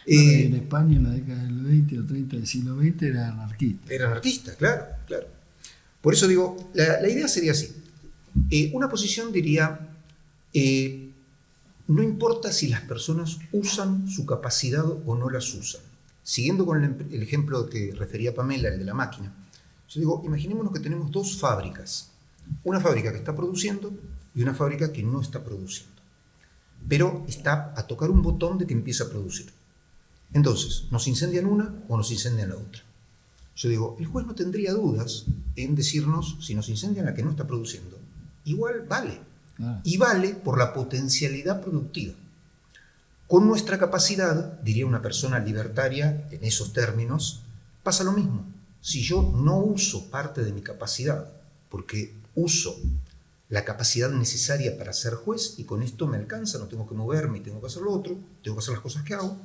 En España en la década del 20 o 30 del siglo XX era anarquista. Era anarquista, claro. Por eso digo, la idea sería así. Una posición diría, no importa si las personas usan su capacidad o no las usan. Siguiendo con el ejemplo que refería Pamela, el de la máquina, yo digo, imaginémonos que tenemos dos fábricas. Una fábrica que está produciendo y una fábrica que no está produciendo. Pero está a tocar un botón de que empieza a producir. Entonces, ¿nos incendian una o nos incendian la otra? Yo digo, el juez no tendría dudas en decirnos, si nos incendian la que no está produciendo, igual vale. Y vale por la potencialidad productiva. Con nuestra capacidad, diría una persona libertaria en esos términos, pasa lo mismo. Si yo no uso parte de mi capacidad, porque uso la capacidad necesaria para ser juez y con esto me alcanza, no tengo que moverme y tengo que hacer lo otro, tengo que hacer las cosas que hago,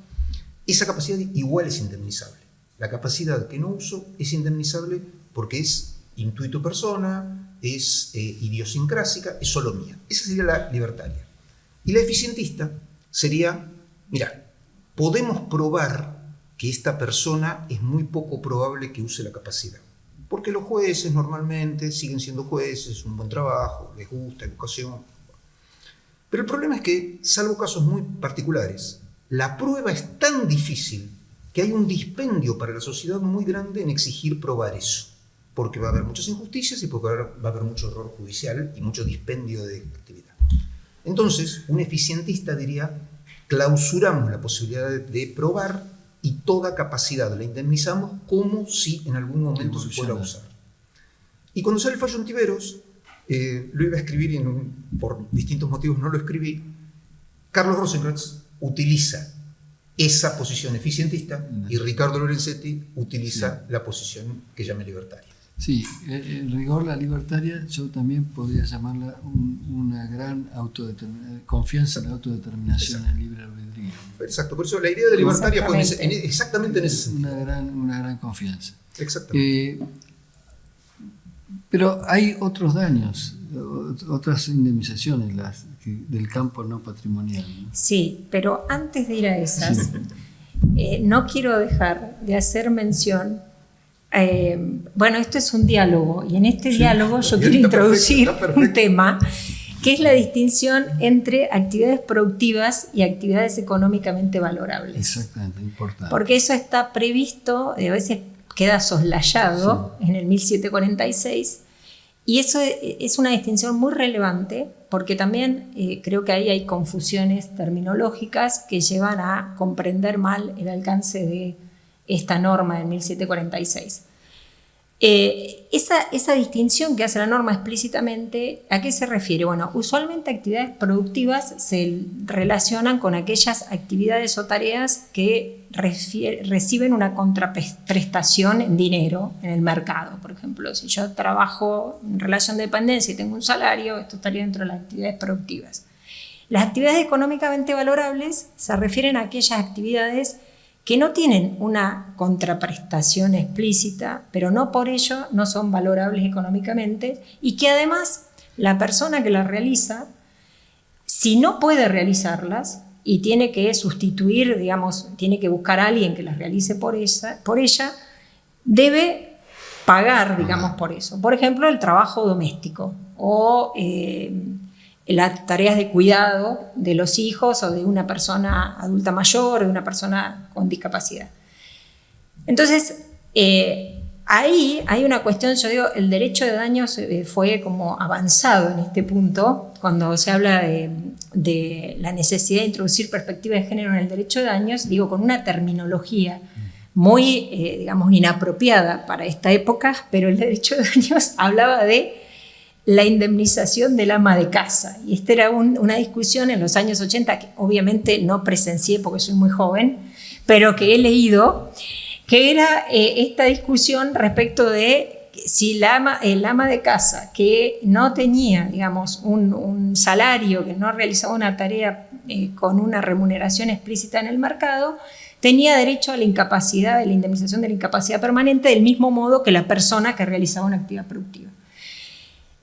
esa capacidad igual es indemnizable. La capacidad que no uso es indemnizable porque es intuito persona, es idiosincrásica, es solo mía. Esa sería la libertaria. Y la eficientista sería, mira, podemos probar que esta persona es muy poco probable que use la capacidad. Porque los jueces normalmente siguen siendo jueces, un buen trabajo, les gusta, educación. Pero el problema es que, salvo casos muy particulares, la prueba es tan difícil que hay un dispendio para la sociedad muy grande en exigir probar eso. Porque va a haber muchas injusticias y porque va a haber mucho error judicial y mucho dispendio de actividad. Entonces, un eficientista diría, clausuramos la posibilidad de probar y toda capacidad la indemnizamos como si en algún momento se fuera a usar. Y cuando sale el fallo Ontiveros, lo iba a escribir y por distintos motivos no lo escribí, Carlos Rosenkrantz utiliza esa posición eficientista y Ricardo Lorenzetti utiliza la posición que llame libertaria. Sí, en rigor la libertaria yo también podría llamarla una gran confianza en la autodeterminación, en el libre albedrío. Exacto, por eso la idea de libertaria fue exactamente en ese sentido. Una gran confianza. Exactamente. Pero hay otros daños, otras indemnizaciones del campo no patrimonial, ¿no? Sí, pero antes de ir a esas, no quiero dejar de hacer mención Bueno, esto es un diálogo y en este diálogo yo quiero introducir un tema que es la distinción entre actividades productivas y actividades económicamente valorables. Exactamente, importante. Porque eso está previsto, a veces queda soslayado en el 1746, y eso es una distinción muy relevante porque también creo que ahí hay confusiones terminológicas que llevan a comprender mal el alcance de esta norma de 1746. Esa distinción que hace la norma explícitamente, ¿a qué se refiere? Bueno, usualmente actividades productivas se relacionan con aquellas actividades o tareas que reciben una contraprestación en dinero en el mercado. Por ejemplo, si yo trabajo en relación de dependencia y tengo un salario, esto estaría dentro de las actividades productivas. Las actividades económicamente valorables se refieren a aquellas actividades que no tienen una contraprestación explícita, pero no por ello no son valorables económicamente, y que además la persona que las realiza, si no puede realizarlas y tiene que sustituir, digamos, tiene que buscar a alguien que las realice por ella, debe pagar, digamos, por eso. Por ejemplo, el trabajo doméstico o las tareas de cuidado de los hijos o de una persona adulta mayor o de una persona con discapacidad. Entonces, ahí hay una cuestión, yo digo, el derecho de daños fue como avanzado en este punto, cuando se habla de la necesidad de introducir perspectiva de género en el derecho de daños, digo, con una terminología muy, digamos, inapropiada para esta época, pero el derecho de daños hablaba de la indemnización del ama de casa. Y esta era una discusión en los años 80 que obviamente no presencié porque soy muy joven, pero que he leído, que era esta discusión respecto de si el ama de casa que no tenía, digamos, un salario, que no realizaba una tarea con una remuneración explícita en el mercado, tenía derecho a la incapacidad, a la indemnización de la incapacidad permanente del mismo modo que la persona que realizaba una actividad productiva.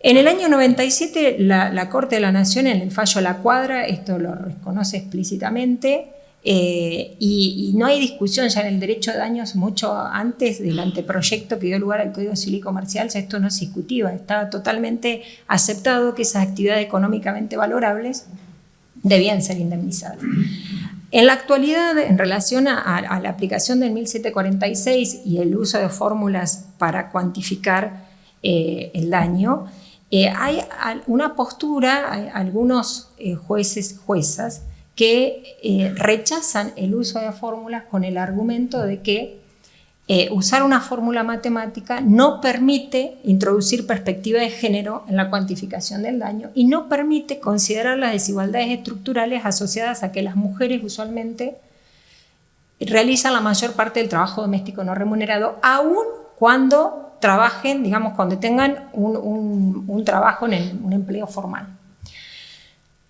En el año 97, la Corte de la Nación, en el fallo La Cuadra, esto lo reconoce explícitamente, y no hay discusión ya en el derecho de daños mucho antes del anteproyecto que dio lugar al Código Civil y Comercial, ya esto no se discutía, estaba totalmente aceptado que esas actividades económicamente valorables debían ser indemnizadas. En la actualidad, en relación a la aplicación del 1746 y el uso de fórmulas para cuantificar el daño, hay una postura, hay algunos jueces, juezas, que rechazan el uso de fórmulas con el argumento de que usar una fórmula matemática no permite introducir perspectiva de género en la cuantificación del daño y no permite considerar las desigualdades estructurales asociadas a que las mujeres usualmente realizan la mayor parte del trabajo doméstico no remunerado, aun cuando trabajen, digamos, cuando tengan un trabajo en un empleo formal.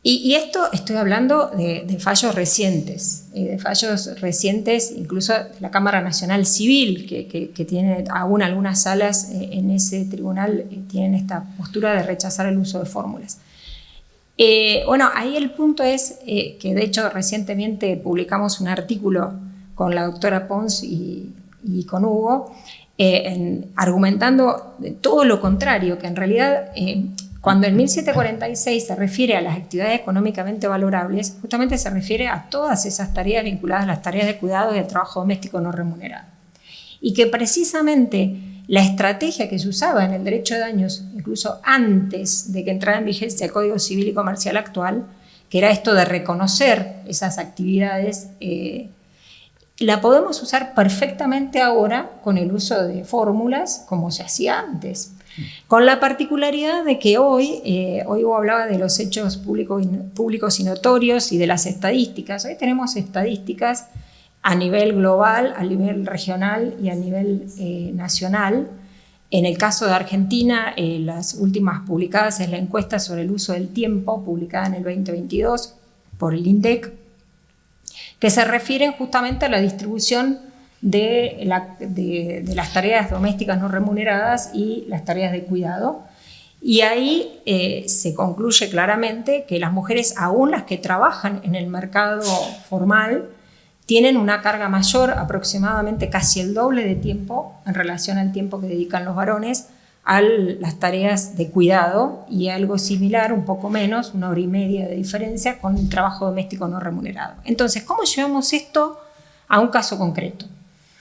Y esto estoy hablando de fallos recientes, incluso de la Cámara Nacional Civil, que tiene aún algunas salas en ese tribunal, tienen esta postura de rechazar el uso de fórmulas. Bueno, ahí el punto es que de hecho recientemente publicamos un artículo con la doctora Pons y con Hugo, argumentando todo lo contrario, que en realidad cuando el 1746 se refiere a las actividades económicamente valorables, justamente se refiere a todas esas tareas vinculadas a las tareas de cuidado y de trabajo doméstico no remunerado. Y que precisamente la estrategia que se usaba en el derecho de daños, incluso antes de que entrara en vigencia el Código Civil y Comercial actual, que era esto de reconocer esas actividades, la podemos usar perfectamente ahora con el uso de fórmulas como se hacía antes. Con la particularidad de que hoy hablaba de los hechos públicos y notorios y de las estadísticas. Hoy tenemos estadísticas a nivel global, a nivel regional y a nivel nacional. En el caso de Argentina, las últimas publicadas es la encuesta sobre el uso del tiempo, publicada en el 2022 por el INDEC, que se refieren justamente a la distribución de las tareas domésticas no remuneradas y las tareas de cuidado. Y ahí se concluye claramente que las mujeres, aún las que trabajan en el mercado formal, tienen una carga mayor, aproximadamente casi el doble de tiempo en relación al tiempo que dedican los varones a las tareas de cuidado, y algo similar, un poco menos, 1 hora y media de diferencia con el trabajo doméstico no remunerado. Entonces, ¿cómo llevamos esto a un caso concreto?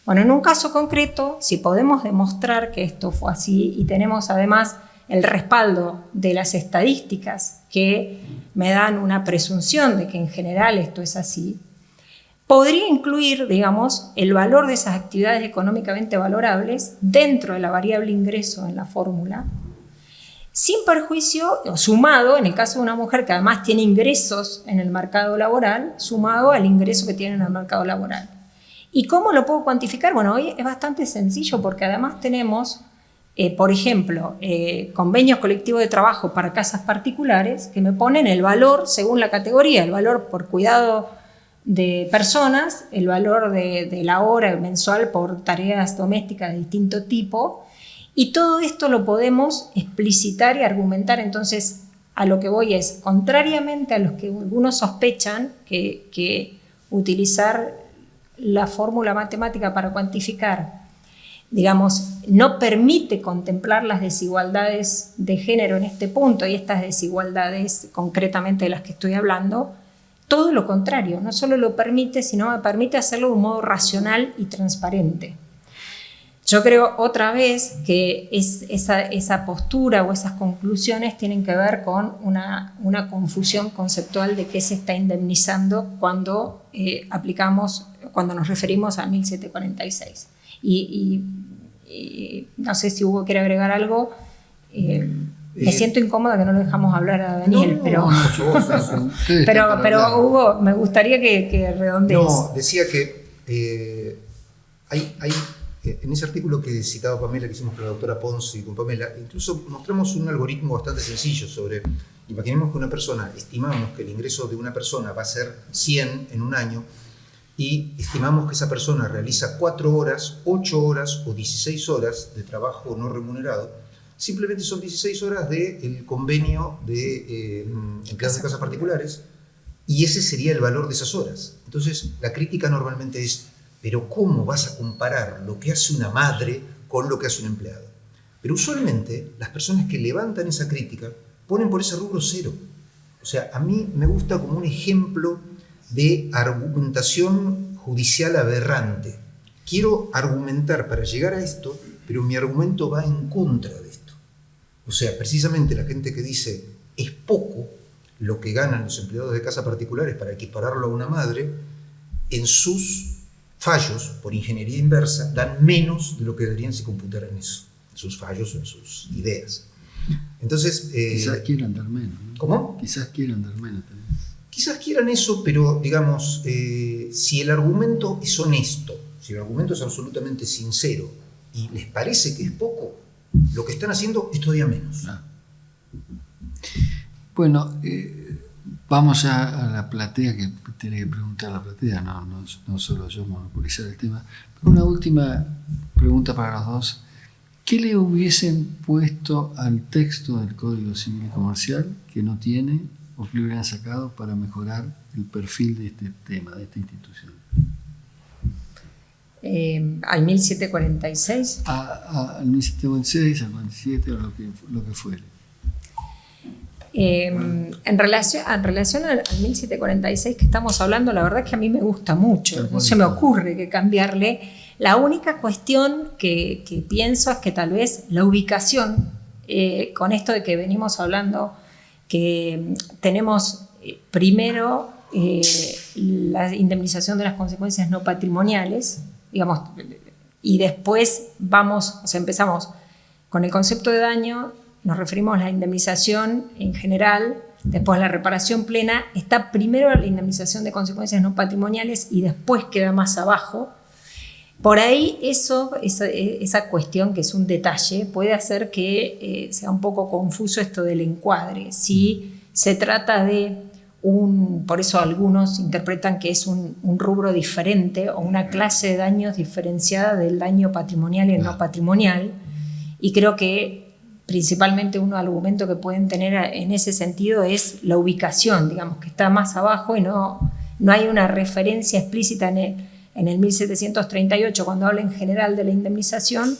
Bueno, en un caso concreto, si podemos demostrar que esto fue así y tenemos además el respaldo de las estadísticas que me dan una presunción de que en general esto es así, podría incluir, digamos, el valor de esas actividades económicamente valorables dentro de la variable ingreso en la fórmula, sin perjuicio, o sumado, en el caso de una mujer que además tiene ingresos en el mercado laboral, sumado al ingreso que tiene en el mercado laboral. ¿Y cómo lo puedo cuantificar? Bueno, hoy es bastante sencillo porque además tenemos, por ejemplo, convenios colectivos de trabajo para casas particulares que me ponen el valor según la categoría, el valor por cuidado de personas, el valor de la hora mensual por tareas domésticas de distinto tipo, y todo esto lo podemos explicitar y argumentar. Entonces, a lo que voy es, contrariamente a los que algunos sospechan que utilizar la fórmula matemática para cuantificar, digamos, no permite contemplar las desigualdades de género en este punto, y estas desigualdades concretamente de las que estoy hablando, todo lo contrario, no solo lo permite, sino me permite hacerlo de un modo racional y transparente. Yo creo otra vez que esa postura o esas conclusiones tienen que ver con una confusión conceptual de qué se está indemnizando cuando cuando nos referimos a 1746. Y no sé si Hugo quiere agregar algo. Me siento incómoda que no lo dejamos hablar a Daniel, pero Hugo, me gustaría que redondees. No, decía que hay en ese artículo que citaba Pamela, que hicimos con la doctora Ponce y con Pamela, incluso mostramos un algoritmo bastante sencillo sobre, imaginemos que una persona, estimamos que el ingreso de una persona va a ser 100 en un año, y estimamos que esa persona realiza 4 horas, 8 horas o 16 horas de trabajo no remunerado. Simplemente son 16 horas del convenio de empleados de casas particulares, y ese sería el valor de esas horas. Entonces, la crítica normalmente es, pero ¿cómo vas a comparar lo que hace una madre con lo que hace un empleado? Pero usualmente las personas que levantan esa crítica ponen por ese rubro 0. O sea, a mí me gusta como un ejemplo de argumentación judicial aberrante. Quiero argumentar para llegar a esto, pero mi argumento va en contra de esto. O sea, precisamente la gente que dice es poco lo que ganan los empleados de casas particulares para equipararlo a una madre, en sus fallos, por ingeniería inversa, dan menos de lo que darían si computaran eso, en sus fallos o en sus ideas. Entonces, quizás quieran dar menos, ¿no? ¿Cómo? Quizás quieran dar menos también. Quizás quieran eso, pero digamos, si el argumento es honesto, si el argumento es absolutamente sincero y les parece que es poco, lo que están haciendo es todavía menos. Ah. Bueno, vamos ya a la platea, que tiene que preguntar a la platea, no solo yo monopolizar el tema. Pero una última pregunta para los dos. ¿Qué le hubiesen puesto al texto del Código Civil y Comercial que no tiene, o que le hubieran sacado para mejorar el perfil de este tema, de esta institución? ¿Al 1746? Al 1746, al 47, o lo que fuere. En relación al 1746 que estamos hablando, la verdad es que a mí me gusta mucho, no se me ocurre que cambiarle. La única cuestión que pienso es que tal vez la ubicación, con esto de que venimos hablando, que tenemos primero la indemnización de las consecuencias no patrimoniales, digamos, y después empezamos con el concepto de daño, nos referimos a la indemnización en general, después la reparación plena, está primero la indemnización de consecuencias no patrimoniales y después queda más abajo. Por ahí esa cuestión, que es un detalle, puede hacer que sea un poco confuso esto del encuadre. Si se trata de por eso algunos interpretan que es un rubro diferente o una clase de daños diferenciada del daño patrimonial y el no patrimonial, y creo que principalmente un argumento que pueden tener en ese sentido es la ubicación, digamos, que está más abajo y no no hay una referencia explícita en el 1738, cuando habla en general de la indemnización,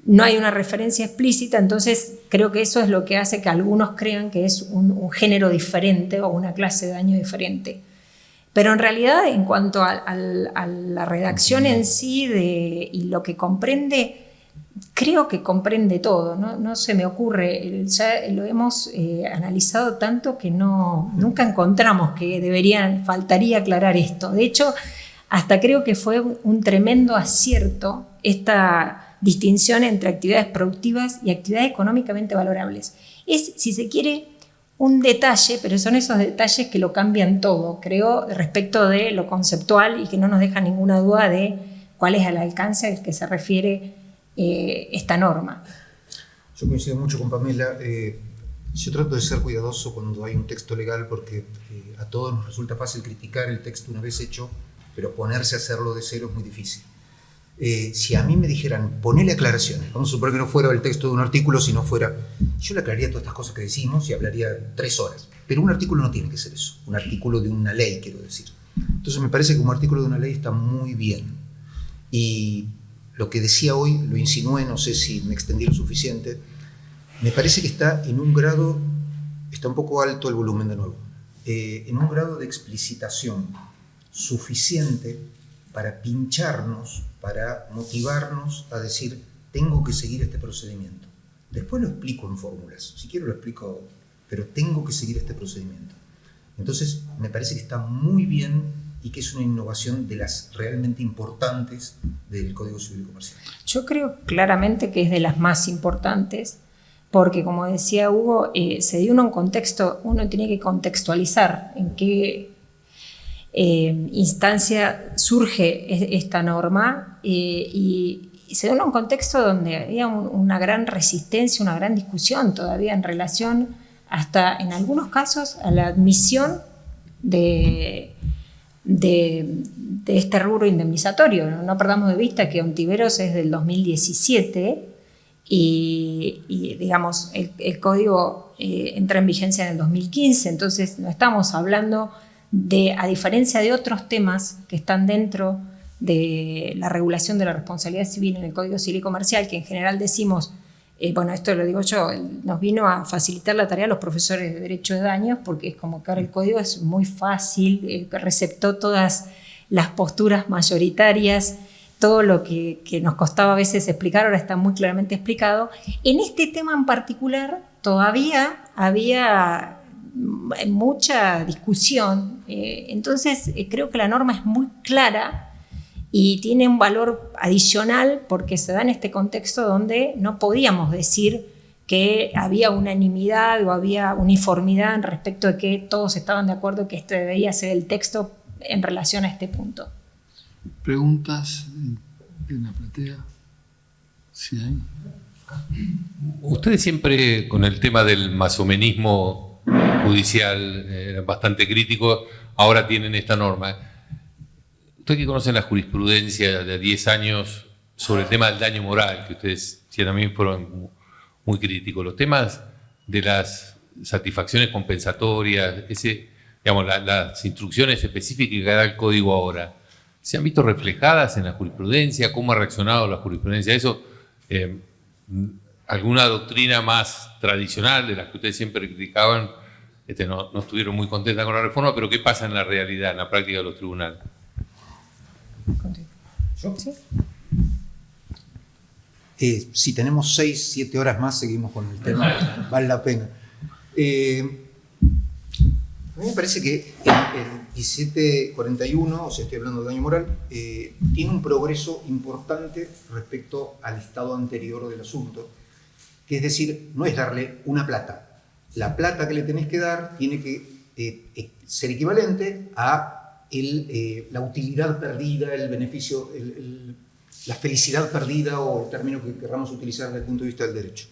no hay una referencia explícita, entonces creo que eso es lo que hace que algunos crean que es un género diferente o una clase de daño diferente. Pero en realidad, en cuanto a la redacción en sí y lo que comprende, creo que comprende todo, no se me ocurre, ya lo hemos analizado tanto que nunca encontramos que faltaría aclarar esto. De hecho, hasta creo que fue un tremendo acierto esta distinción entre actividades productivas y actividades económicamente valorables. Es, si se quiere, un detalle, pero son esos detalles que lo cambian todo, creo, respecto de lo conceptual y que no nos deja ninguna duda de cuál es el alcance al que se refiere esta norma. Yo coincido mucho con Pamela. Yo trato de ser cuidadoso cuando hay un texto legal porque a todos nos resulta fácil criticar el texto una vez hecho, pero ponerse a hacerlo de cero es muy difícil. Si a mí me dijeran, ponele aclaraciones, vamos a suponer que no fuera el texto de un artículo, sino fuera, yo le aclararía todas estas cosas que decimos y hablaría 3 horas. Pero un artículo no tiene que ser eso, un artículo de una ley, quiero decir. Entonces me parece que como artículo de una ley está muy bien. Y lo que decía hoy, lo insinué, no sé si me extendí lo suficiente, me parece que está en un grado, está un poco alto el volumen de nuevo, en un grado de explicitación suficiente para pincharnos, para motivarnos a decir, tengo que seguir este procedimiento. Después lo explico en fórmulas, si quiero lo explico, pero tengo que seguir este procedimiento. Entonces, me parece que está muy bien y que es una innovación de las realmente importantes del Código Civil y Comercial. Yo creo claramente que es de las más importantes, porque como decía Hugo, se dio un contexto, uno tiene que contextualizar en qué instancia surge esta norma y se dio en un contexto donde había una gran resistencia, una gran discusión todavía en relación hasta en algunos casos a la admisión de este rubro indemnizatorio. No perdamos de vista que Ontiveros es del 2017 y digamos, el código entra en vigencia en el 2015, entonces no estamos hablando a diferencia de otros temas que están dentro de la regulación de la responsabilidad civil en el Código Civil y Comercial, que en general decimos, bueno, esto lo digo yo, nos vino a facilitar la tarea a los profesores de Derecho de Daños, porque es como que ahora el código es muy fácil, receptó todas las posturas mayoritarias, todo lo que nos costaba a veces explicar, ahora está muy claramente explicado. En este tema en particular todavía había mucha discusión, entonces creo que la norma es muy clara y tiene un valor adicional porque se da en este contexto donde no podíamos decir que había unanimidad o había uniformidad respecto de que todos estaban de acuerdo que este debía ser el texto en relación a este punto. ¿Preguntas en la platea? Sí, hay. Ustedes siempre con el tema del masomenismo judicial eran bastante críticos, ahora tienen esta norma. Ustedes que conocen la jurisprudencia de 10 años sobre el tema del daño moral, que ustedes también fueron muy críticos, los temas de las satisfacciones compensatorias, digamos, las instrucciones específicas que da el código ahora, ¿se han visto reflejadas en la jurisprudencia? ¿Cómo ha reaccionado la jurisprudencia a eso? ¿Alguna doctrina más tradicional de las que ustedes siempre criticaban no estuvieron muy contentas con la reforma, pero qué pasa en la realidad, en la práctica de los tribunales? ¿Yo? ¿Sí? Si tenemos 6, 7 horas más, seguimos con el tema, vale la pena. A mí me parece que el 1741, o sea, estoy hablando de daño moral, tiene un progreso importante respecto al estado anterior del asunto, que es decir, no es darle una plata. La plata que le tenés que dar tiene que ser equivalente a la utilidad perdida, el beneficio, la felicidad perdida o el término que queramos utilizar desde el punto de vista del derecho.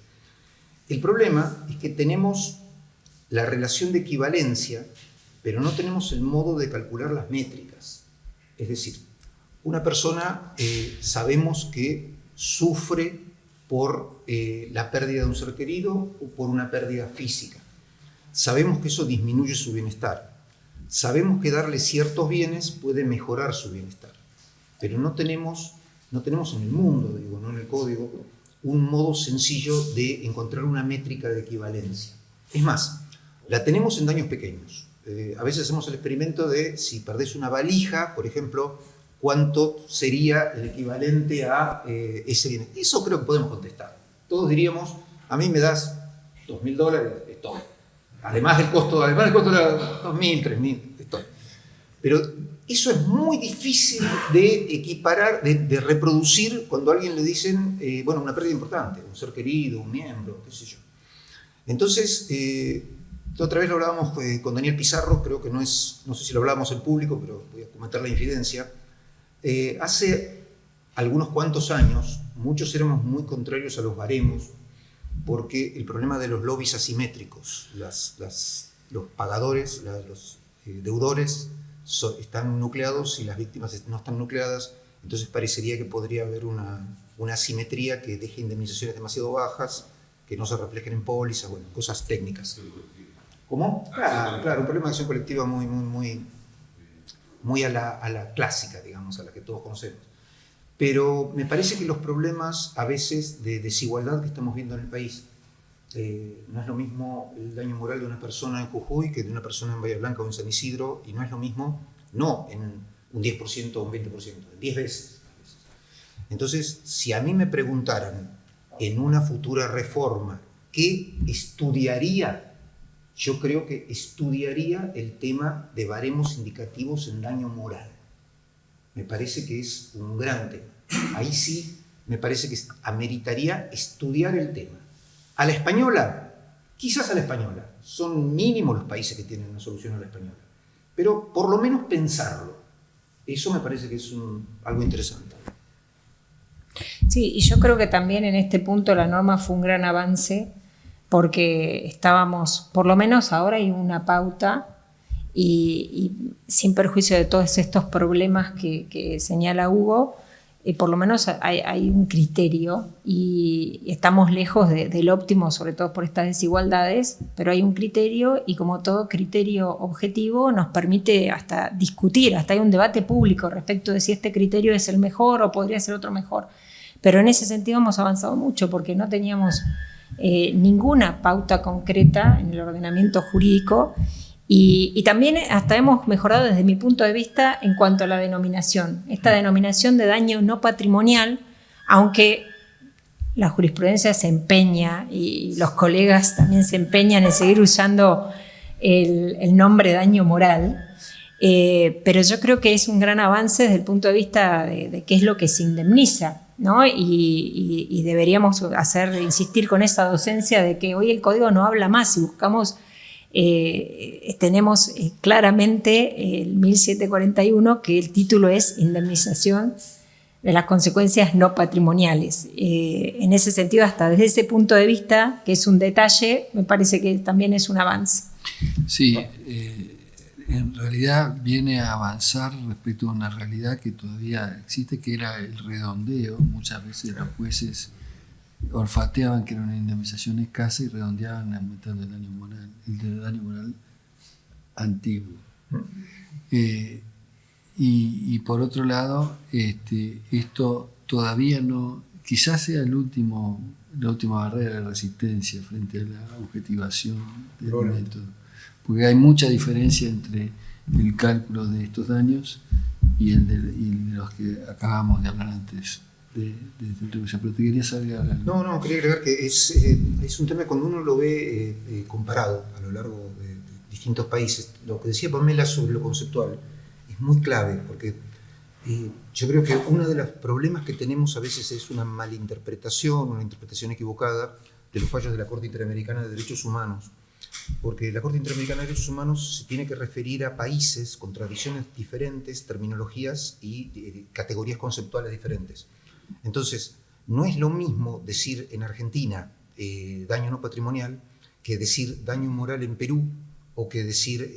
El problema es que tenemos la relación de equivalencia, pero no tenemos el modo de calcular las métricas. Es decir, una persona sabemos que sufre por la pérdida de un ser querido o por una pérdida física. Sabemos que eso disminuye su bienestar. sabemos que darle ciertos bienes puede mejorar su bienestar, pero no tenemos en el mundo, digo, no en el código, un modo sencillo de encontrar una métrica de equivalencia. Es más, la tenemos en daños pequeños. A veces hacemos el experimento de si perdés una valija, por ejemplo, cuánto sería el equivalente a ese bien. Eso creo que podemos contestar. Todos diríamos, a mí me das $2.000, es todo. Además del costo de la 2.000, 3.000, es todo. Pero eso es muy difícil de equiparar, de reproducir cuando a alguien le dicen, una pérdida importante, un ser querido, un miembro, qué sé yo. Entonces, la otra vez lo hablábamos con Daniel Pizarro, creo que no sé si lo hablábamos en público, pero voy a comentar la infidencia. Hace algunos cuantos años, muchos éramos muy contrarios a los baremos, porque el problema de los lobbies asimétricos, los pagadores, los deudores están nucleados y las víctimas no están nucleadas, entonces parecería que podría haber una asimetría que deje indemnizaciones demasiado bajas, que no se reflejen en pólizas, cosas técnicas. ¿Cómo? Claro, un problema de acción colectiva muy a la clásica, digamos, a la que todos conocemos. Pero me parece que los problemas a veces de desigualdad que estamos viendo en el país, no es lo mismo el daño moral de una persona en Jujuy que de una persona en Bahía Blanca o en San Isidro, y no es lo mismo, no en un 10% o un 20%, en 10 veces. Entonces, si a mí me preguntaran en una futura reforma qué estudiaría, yo creo que estudiaría el tema de baremos indicativos en daño moral. Me parece que es un gran tema. Ahí sí me parece que ameritaría estudiar el tema. A la española, quizás a la española, son mínimos los países que tienen una solución a la española, pero por lo menos pensarlo. Eso me parece que es algo interesante. Sí, y yo creo que también en este punto la norma fue un gran avance, porque estábamos, por lo menos ahora hay una pauta y sin perjuicio de todos estos problemas que señala Hugo, por lo menos hay un criterio y estamos lejos del óptimo, sobre todo por estas desigualdades, pero hay un criterio y como todo criterio objetivo nos permite hasta discutir, hasta hay un debate público respecto de si este criterio es el mejor o podría ser otro mejor. Pero en ese sentido hemos avanzado mucho porque no teníamos ninguna pauta concreta en el ordenamiento jurídico y también hasta hemos mejorado desde mi punto de vista en cuanto a la denominación. Esta denominación de daño no patrimonial, aunque la jurisprudencia se empeña y los colegas también se empeñan en seguir usando el nombre daño moral, pero yo creo que es un gran avance desde el punto de vista de qué es lo que se indemniza, ¿no? Y deberíamos insistir con esa docencia de que hoy el código no habla más. Si buscamos, tenemos claramente el 1741, que el título es indemnización de las consecuencias no patrimoniales. En ese sentido, hasta desde ese punto de vista, que es un detalle, me parece que también es un avance. Sí, en realidad viene a avanzar respecto a una realidad que todavía existe, que era el redondeo. Muchas veces los jueces olfateaban que era una indemnización escasa y redondeaban aumentando el daño moral antiguo. Y por otro lado, esto todavía no, quizás sea la última barrera de resistencia frente a la objetivación del método, porque hay mucha diferencia entre el cálculo de estos daños y el de los que acabamos de hablar antes de distribución. Pero te querías agregar algo. No, quería agregar que es un tema cuando uno lo ve comparado a lo largo de distintos países. Lo que decía Pamela sobre lo conceptual es muy clave, porque yo creo que uno de los problemas que tenemos a veces es una malinterpretación, una interpretación equivocada de los fallos de la Corte Interamericana de Derechos Humanos, porque la Corte Interamericana de Derechos Humanos se tiene que referir a países con tradiciones diferentes, terminologías y categorías conceptuales diferentes. Entonces, no es lo mismo decir en Argentina daño no patrimonial que decir daño moral en Perú o que decir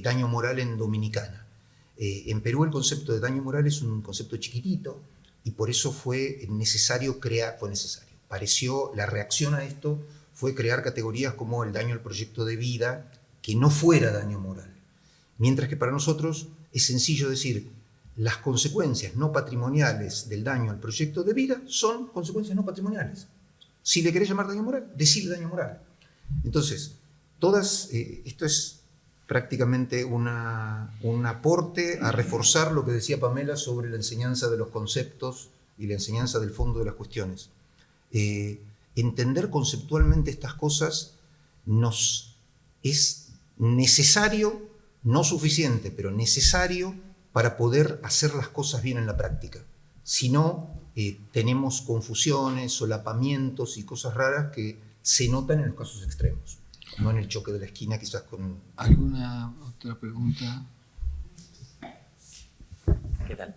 daño moral en Dominicana. En Perú el concepto de daño moral es un concepto chiquitito y por eso fue necesario. La reacción a esto fue crear categorías como el daño al proyecto de vida, que no fuera daño moral. Mientras que para nosotros es sencillo decir, las consecuencias no patrimoniales del daño al proyecto de vida son consecuencias no patrimoniales. Si le querés llamar daño moral, decile daño moral. Entonces, esto es prácticamente un aporte a reforzar lo que decía Pamela sobre la enseñanza de los conceptos y la enseñanza del fondo de las cuestiones. Entender conceptualmente estas cosas nos es necesario, no suficiente, pero necesario para poder hacer las cosas bien en la práctica. Si no, tenemos confusiones, solapamientos y cosas raras que se notan en los casos extremos, no en el choque de la esquina quizás con... ¿Alguna otra pregunta? ¿Qué tal?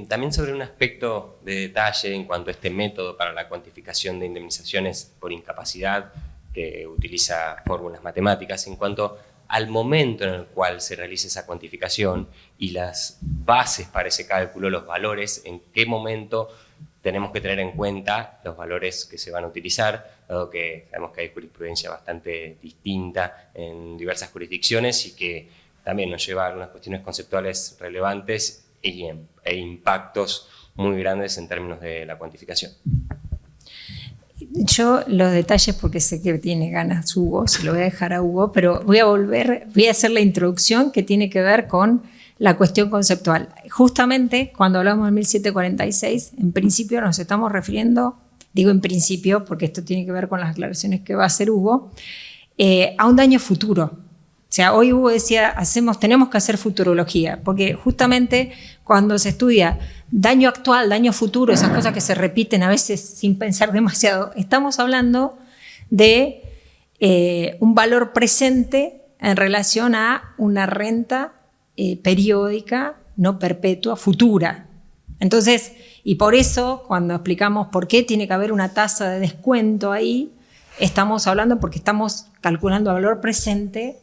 También sobre un aspecto de detalle en cuanto a este método para la cuantificación de indemnizaciones por incapacidad que utiliza fórmulas matemáticas, en cuanto al momento en el cual se realiza esa cuantificación y las bases para ese cálculo, los valores, en qué momento tenemos que tener en cuenta los valores que se van a utilizar, dado que sabemos que hay jurisprudencia bastante distinta en diversas jurisdicciones y que también nos lleva a algunas cuestiones conceptuales relevantes e impactos muy grandes en términos de la cuantificación. Yo los detalles, porque sé que tiene ganas Hugo, se lo voy a dejar a Hugo, pero voy a hacer la introducción que tiene que ver con la cuestión conceptual. Justamente cuando hablamos del 1746, en principio nos estamos refiriendo, digo en principio porque esto tiene que ver con las aclaraciones que va a hacer Hugo, a un daño futuro. O sea, hoy Hugo decía, tenemos que hacer futurología, porque justamente cuando se estudia daño actual, daño futuro, esas cosas que se repiten a veces sin pensar demasiado, estamos hablando de un valor presente en relación a una renta periódica, no perpetua, futura. Entonces, y por eso, cuando explicamos por qué tiene que haber una tasa de descuento ahí, estamos hablando porque estamos calculando a valor presente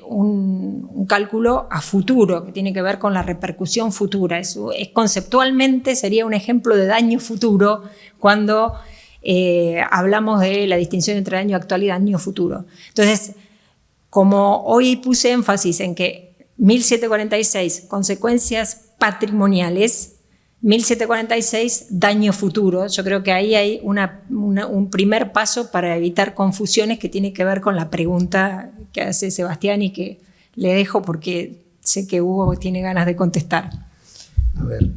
un cálculo a futuro que tiene que ver con la repercusión futura. Eso conceptualmente sería un ejemplo de daño futuro cuando hablamos de la distinción entre daño actual y daño futuro. Entonces, como hoy puse énfasis en que 1746, consecuencias patrimoniales, 1746, daño futuro. Yo creo que ahí hay un primer paso para evitar confusiones que tiene que ver con la pregunta que hace Sebastián y que le dejo porque sé que Hugo tiene ganas de contestar. A ver,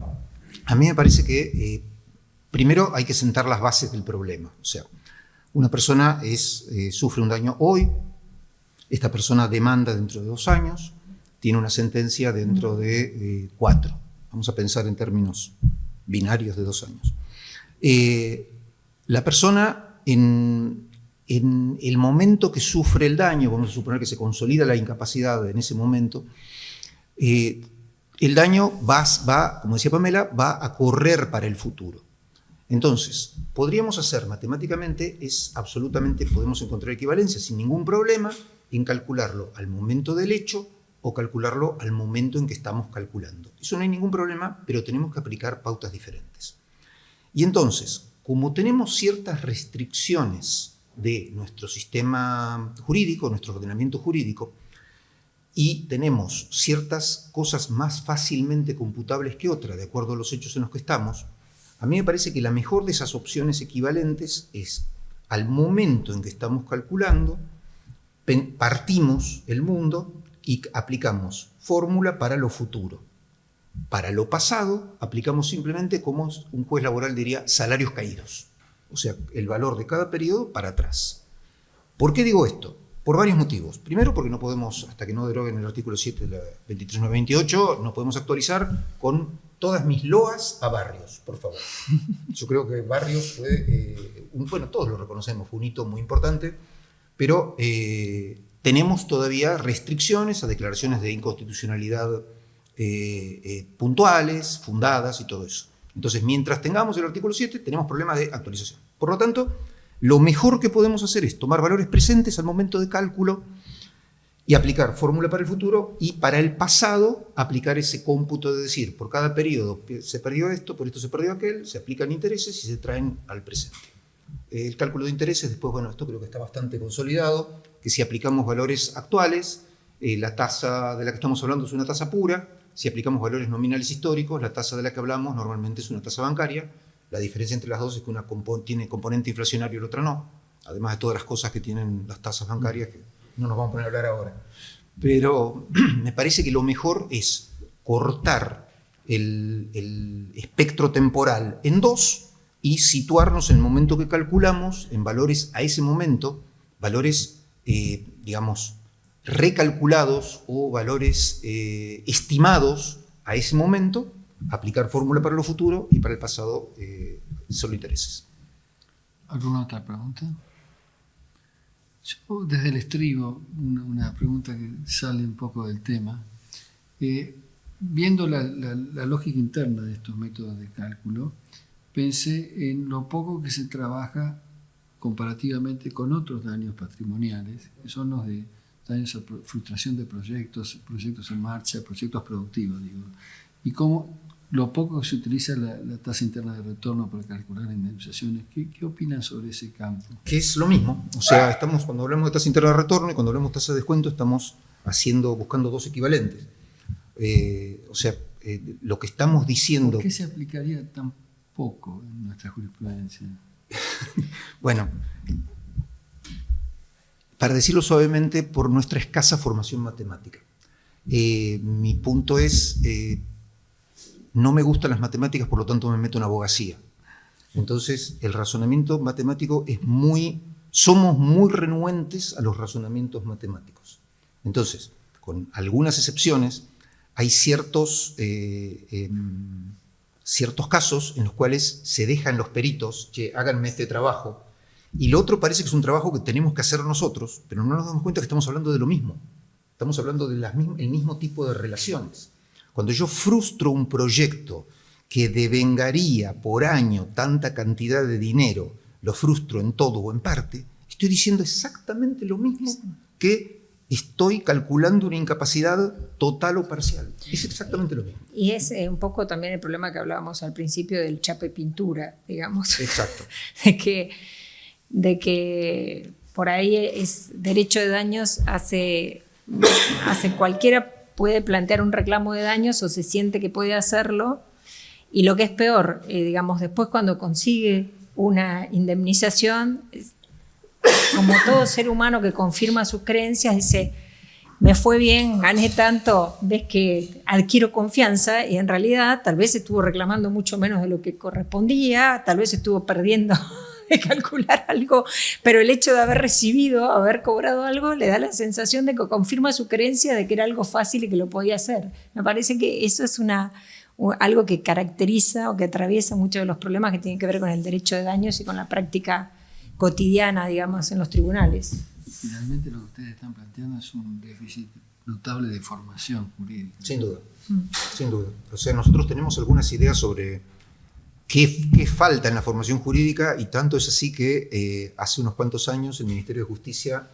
a mí me parece que primero hay que sentar las bases del problema. O sea, una persona sufre un daño hoy, esta persona demanda dentro de 2 años, tiene una sentencia dentro de 4. Vamos a pensar en términos binarios de 2 años. La persona, en el momento que sufre el daño, vamos a suponer que se consolida la incapacidad en ese momento, el daño va, como decía Pamela, va a correr para el futuro. Entonces, podríamos hacer matemáticamente, podemos encontrar equivalencia sin ningún problema en calcularlo al momento del hecho o calcularlo al momento en que estamos calculando. Eso no hay ningún problema, pero tenemos que aplicar pautas diferentes. Y entonces, como tenemos ciertas restricciones de nuestro sistema jurídico, nuestro ordenamiento jurídico, y tenemos ciertas cosas más fácilmente computables que otras, de acuerdo a los hechos en los que estamos, a mí me parece que la mejor de esas opciones equivalentes es, al momento en que estamos calculando, partimos el mundo y aplicamos fórmula para lo futuro. Para lo pasado, aplicamos simplemente, como un juez laboral diría, salarios caídos. O sea, el valor de cada periodo para atrás. ¿Por qué digo esto? Por varios motivos. Primero, porque no podemos, hasta que no deroguen el artículo 7 de la 23928, no podemos actualizar con todas mis loas a Barrios, por favor. Yo creo que Barrios fue, bueno, todos lo reconocemos, fue un hito muy importante, pero tenemos todavía restricciones a declaraciones de inconstitucionalidad puntuales, fundadas y todo eso. Entonces, mientras tengamos el artículo 7, tenemos problemas de actualización. Por lo tanto, lo mejor que podemos hacer es tomar valores presentes al momento de cálculo y aplicar fórmula para el futuro, y para el pasado aplicar ese cómputo de decir, por cada periodo se perdió esto, por esto se perdió aquel, se aplican intereses y se traen al presente. El cálculo de intereses, después, bueno, esto creo que está bastante consolidado, que si aplicamos valores actuales, la tasa de la que estamos hablando es una tasa pura. Si aplicamos valores nominales históricos, la tasa de la que hablamos normalmente es una tasa bancaria. La diferencia entre las dos es que una tiene componente inflacionario y la otra no, además de todas las cosas que tienen las tasas bancarias, que no nos vamos a poner a hablar ahora. Pero me parece que lo mejor es cortar el espectro temporal en dos y situarnos en el momento que calculamos en valores a ese momento, valores, digamos, recalculados o valores estimados a ese momento, aplicar fórmula para lo futuro y para el pasado solo intereses. ¿Alguna otra pregunta? Yo, desde el estribo, una pregunta que sale un poco del tema. Viendo la lógica interna de estos métodos de cálculo, pensé en lo poco que se trabaja comparativamente con otros daños patrimoniales, que son los de daños a frustración de proyectos en marcha, proyectos productivos, digo, y cómo lo poco que se utiliza la tasa interna de retorno para calcular indemnizaciones. ¿Qué opinan sobre ese campo? Que es lo mismo, o sea, cuando hablamos de tasa interna de retorno y cuando hablamos de tasa de descuento estamos buscando dos equivalentes. Lo que estamos diciendo... ¿Por qué se aplicaría tan poco en nuestra jurisprudencia? Bueno, para decirlo suavemente, por nuestra escasa formación matemática. Mi punto es, no me gustan las matemáticas, por lo tanto me meto en abogacía. Entonces, el razonamiento matemático somos muy renuentes a los razonamientos matemáticos. Entonces, con algunas excepciones, hay ciertos casos en los cuales se dejan los peritos, che, háganme este trabajo, y lo otro parece que es un trabajo que tenemos que hacer nosotros, pero no nos damos cuenta que estamos hablando de lo mismo. Estamos hablando del mismo tipo de relaciones. Cuando yo frustro un proyecto que devengaría por año tanta cantidad de dinero, lo frustro en todo o en parte, estoy diciendo exactamente lo mismo que estoy calculando una incapacidad total o parcial. Es exactamente lo mismo. Y es un poco también el problema que hablábamos al principio del chape pintura, digamos. Exacto. de que por ahí es derecho de daños, hace cualquiera puede plantear un reclamo de daños o se siente que puede hacerlo, y lo que es peor, digamos, después cuando consigue una indemnización, como todo ser humano que confirma sus creencias, dice, me fue bien, gané tanto, ves que adquiero confianza, y en realidad tal vez estuvo reclamando mucho menos de lo que correspondía, tal vez estuvo perdiendo de calcular algo, pero el hecho de haber cobrado algo, le da la sensación de que confirma su creencia de que era algo fácil y que lo podía hacer. Me parece que eso es algo que caracteriza o que atraviesa muchos de los problemas que tienen que ver con el derecho de daños y con la práctica cotidiana, digamos, en los tribunales. Finalmente lo que ustedes están planteando es un déficit notable de formación jurídica. Sin duda, sin duda. O sea, nosotros tenemos algunas ideas sobre qué falta en la formación jurídica, y tanto es así que hace unos cuantos años el Ministerio de Justicia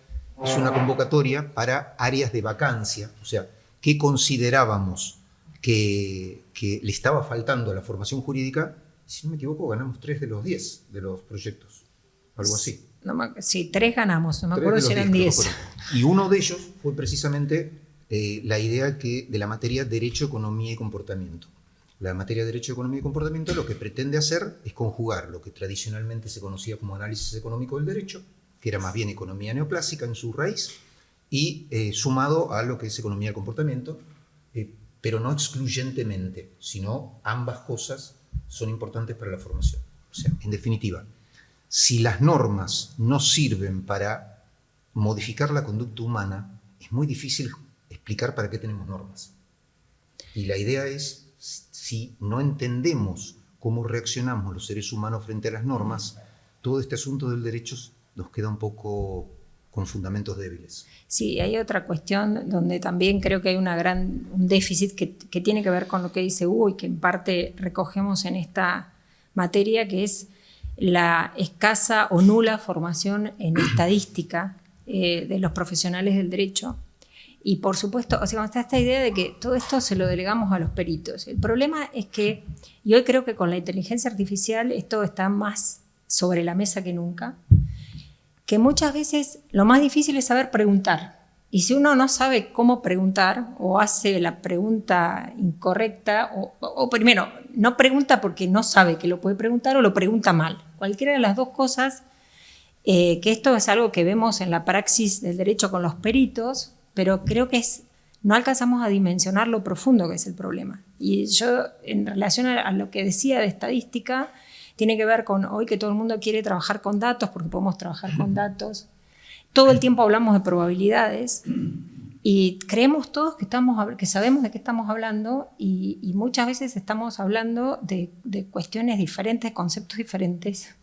hizo una convocatoria para áreas de vacancia, o sea, qué considerábamos que le estaba faltando a la formación jurídica. Si no me equivoco, ganamos 3 de los 10 de los proyectos, algo así. Sí, 3 ganamos, no me acuerdo si eran 10. Y uno de ellos fue precisamente la idea de la materia Derecho, Economía y Comportamiento. La materia de Derecho, Economía y Comportamiento lo que pretende hacer es conjugar lo que tradicionalmente se conocía como análisis económico del derecho, que era más bien economía neoclásica en su raíz, y sumado a lo que es economía del comportamiento, pero no excluyentemente, sino ambas cosas son importantes para la formación. O sea, en definitiva, si las normas no sirven para modificar la conducta humana, es muy difícil explicar para qué tenemos normas. Y la idea es, si no entendemos cómo reaccionamos los seres humanos frente a las normas, todo este asunto del derecho nos queda un poco con fundamentos débiles. Sí, hay otra cuestión donde también creo que hay un déficit que tiene que ver con lo que dice Hugo y que en parte recogemos en esta materia, que es la escasa o nula formación en estadística de los profesionales del derecho. Y por supuesto, o sea, está esta idea de que todo esto se lo delegamos a los peritos. El problema es que, y hoy creo que con la inteligencia artificial esto está más sobre la mesa que nunca, que muchas veces lo más difícil es saber preguntar. Y si uno no sabe cómo preguntar o hace la pregunta incorrecta, o primero, no pregunta porque no sabe que lo puede preguntar o lo pregunta mal. Cualquiera de las dos cosas, que esto es algo que vemos en la praxis del derecho con los peritos, pero creo que no alcanzamos a dimensionar lo profundo que es el problema. Y yo, en relación a lo que decía de estadística, tiene que ver con hoy que todo el mundo quiere trabajar con datos, porque podemos trabajar con datos. Todo el tiempo hablamos de probabilidades y creemos todos que sabemos de qué estamos hablando y muchas veces estamos hablando de cuestiones diferentes, conceptos diferentes.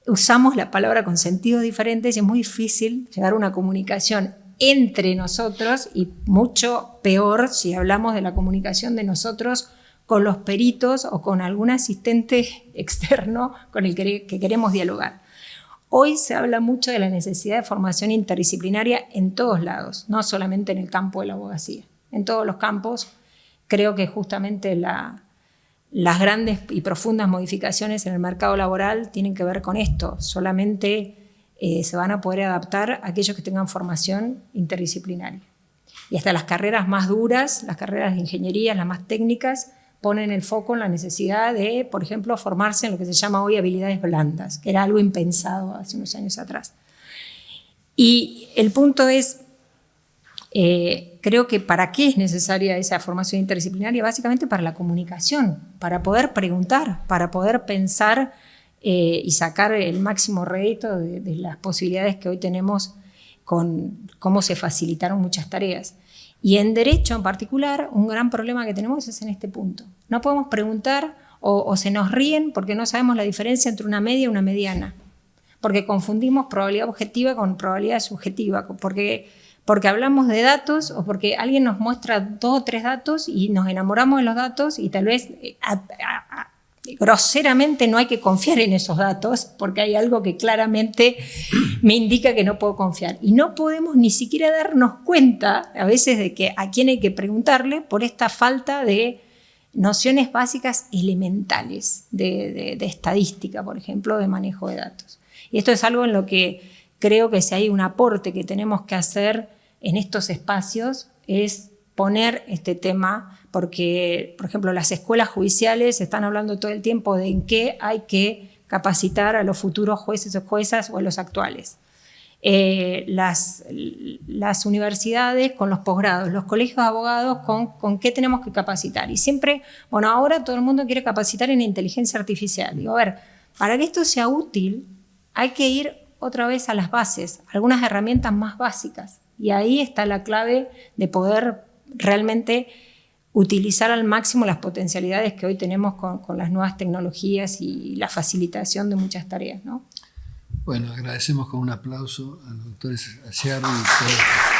Usamos la palabra con sentidos diferentes y es muy difícil llegar a una comunicación entre nosotros y mucho peor si hablamos de la comunicación de nosotros con los peritos o con algún asistente externo con el que queremos dialogar. Hoy se habla mucho de la necesidad de formación interdisciplinaria en todos lados, no solamente en el campo de la abogacía. En todos los campos creo que justamente las grandes y profundas modificaciones en el mercado laboral tienen que ver con esto. Solamente se van a poder adaptar aquellos que tengan formación interdisciplinaria. Y hasta las carreras más duras, las carreras de ingeniería, las más técnicas, ponen el foco en la necesidad de, por ejemplo, formarse en lo que se llama hoy habilidades blandas, que era algo impensado hace unos años atrás. Y el punto es, creo que ¿para qué es necesaria esa formación interdisciplinaria? Básicamente para la comunicación, para poder preguntar, para poder pensar y sacar el máximo rédito de las posibilidades que hoy tenemos con cómo se facilitaron muchas tareas. Y en derecho en particular, un gran problema que tenemos es en este punto. No podemos preguntar o se nos ríen porque no sabemos la diferencia entre una media y una mediana. Porque confundimos probabilidad objetiva con probabilidad subjetiva. Porque hablamos de datos o porque alguien nos muestra 2 o 3 datos y nos enamoramos de los datos y tal vez groseramente no hay que confiar en esos datos porque hay algo que claramente me indica que no puedo confiar. Y no podemos ni siquiera darnos cuenta a veces de que a quién hay que preguntarle por esta falta de nociones básicas elementales de estadística, por ejemplo, de manejo de datos. Y esto es algo en lo que creo que si hay un aporte que tenemos que hacer en estos espacios es poner este tema, porque, por ejemplo, las escuelas judiciales están hablando todo el tiempo de en qué hay que capacitar a los futuros jueces o juezas o a los actuales. Las universidades con los posgrados, los colegios de abogados con qué tenemos que capacitar. Y siempre, bueno, ahora todo el mundo quiere capacitar en inteligencia artificial. Digo, a ver, para que esto sea útil hay que ir otra vez a las bases, algunas herramientas más básicas. Y ahí está la clave de poder realmente utilizar al máximo las potencialidades que hoy tenemos con las nuevas tecnologías y la facilitación de muchas tareas, ¿no? Bueno, agradecemos con un aplauso a los doctores Aciarri y todos.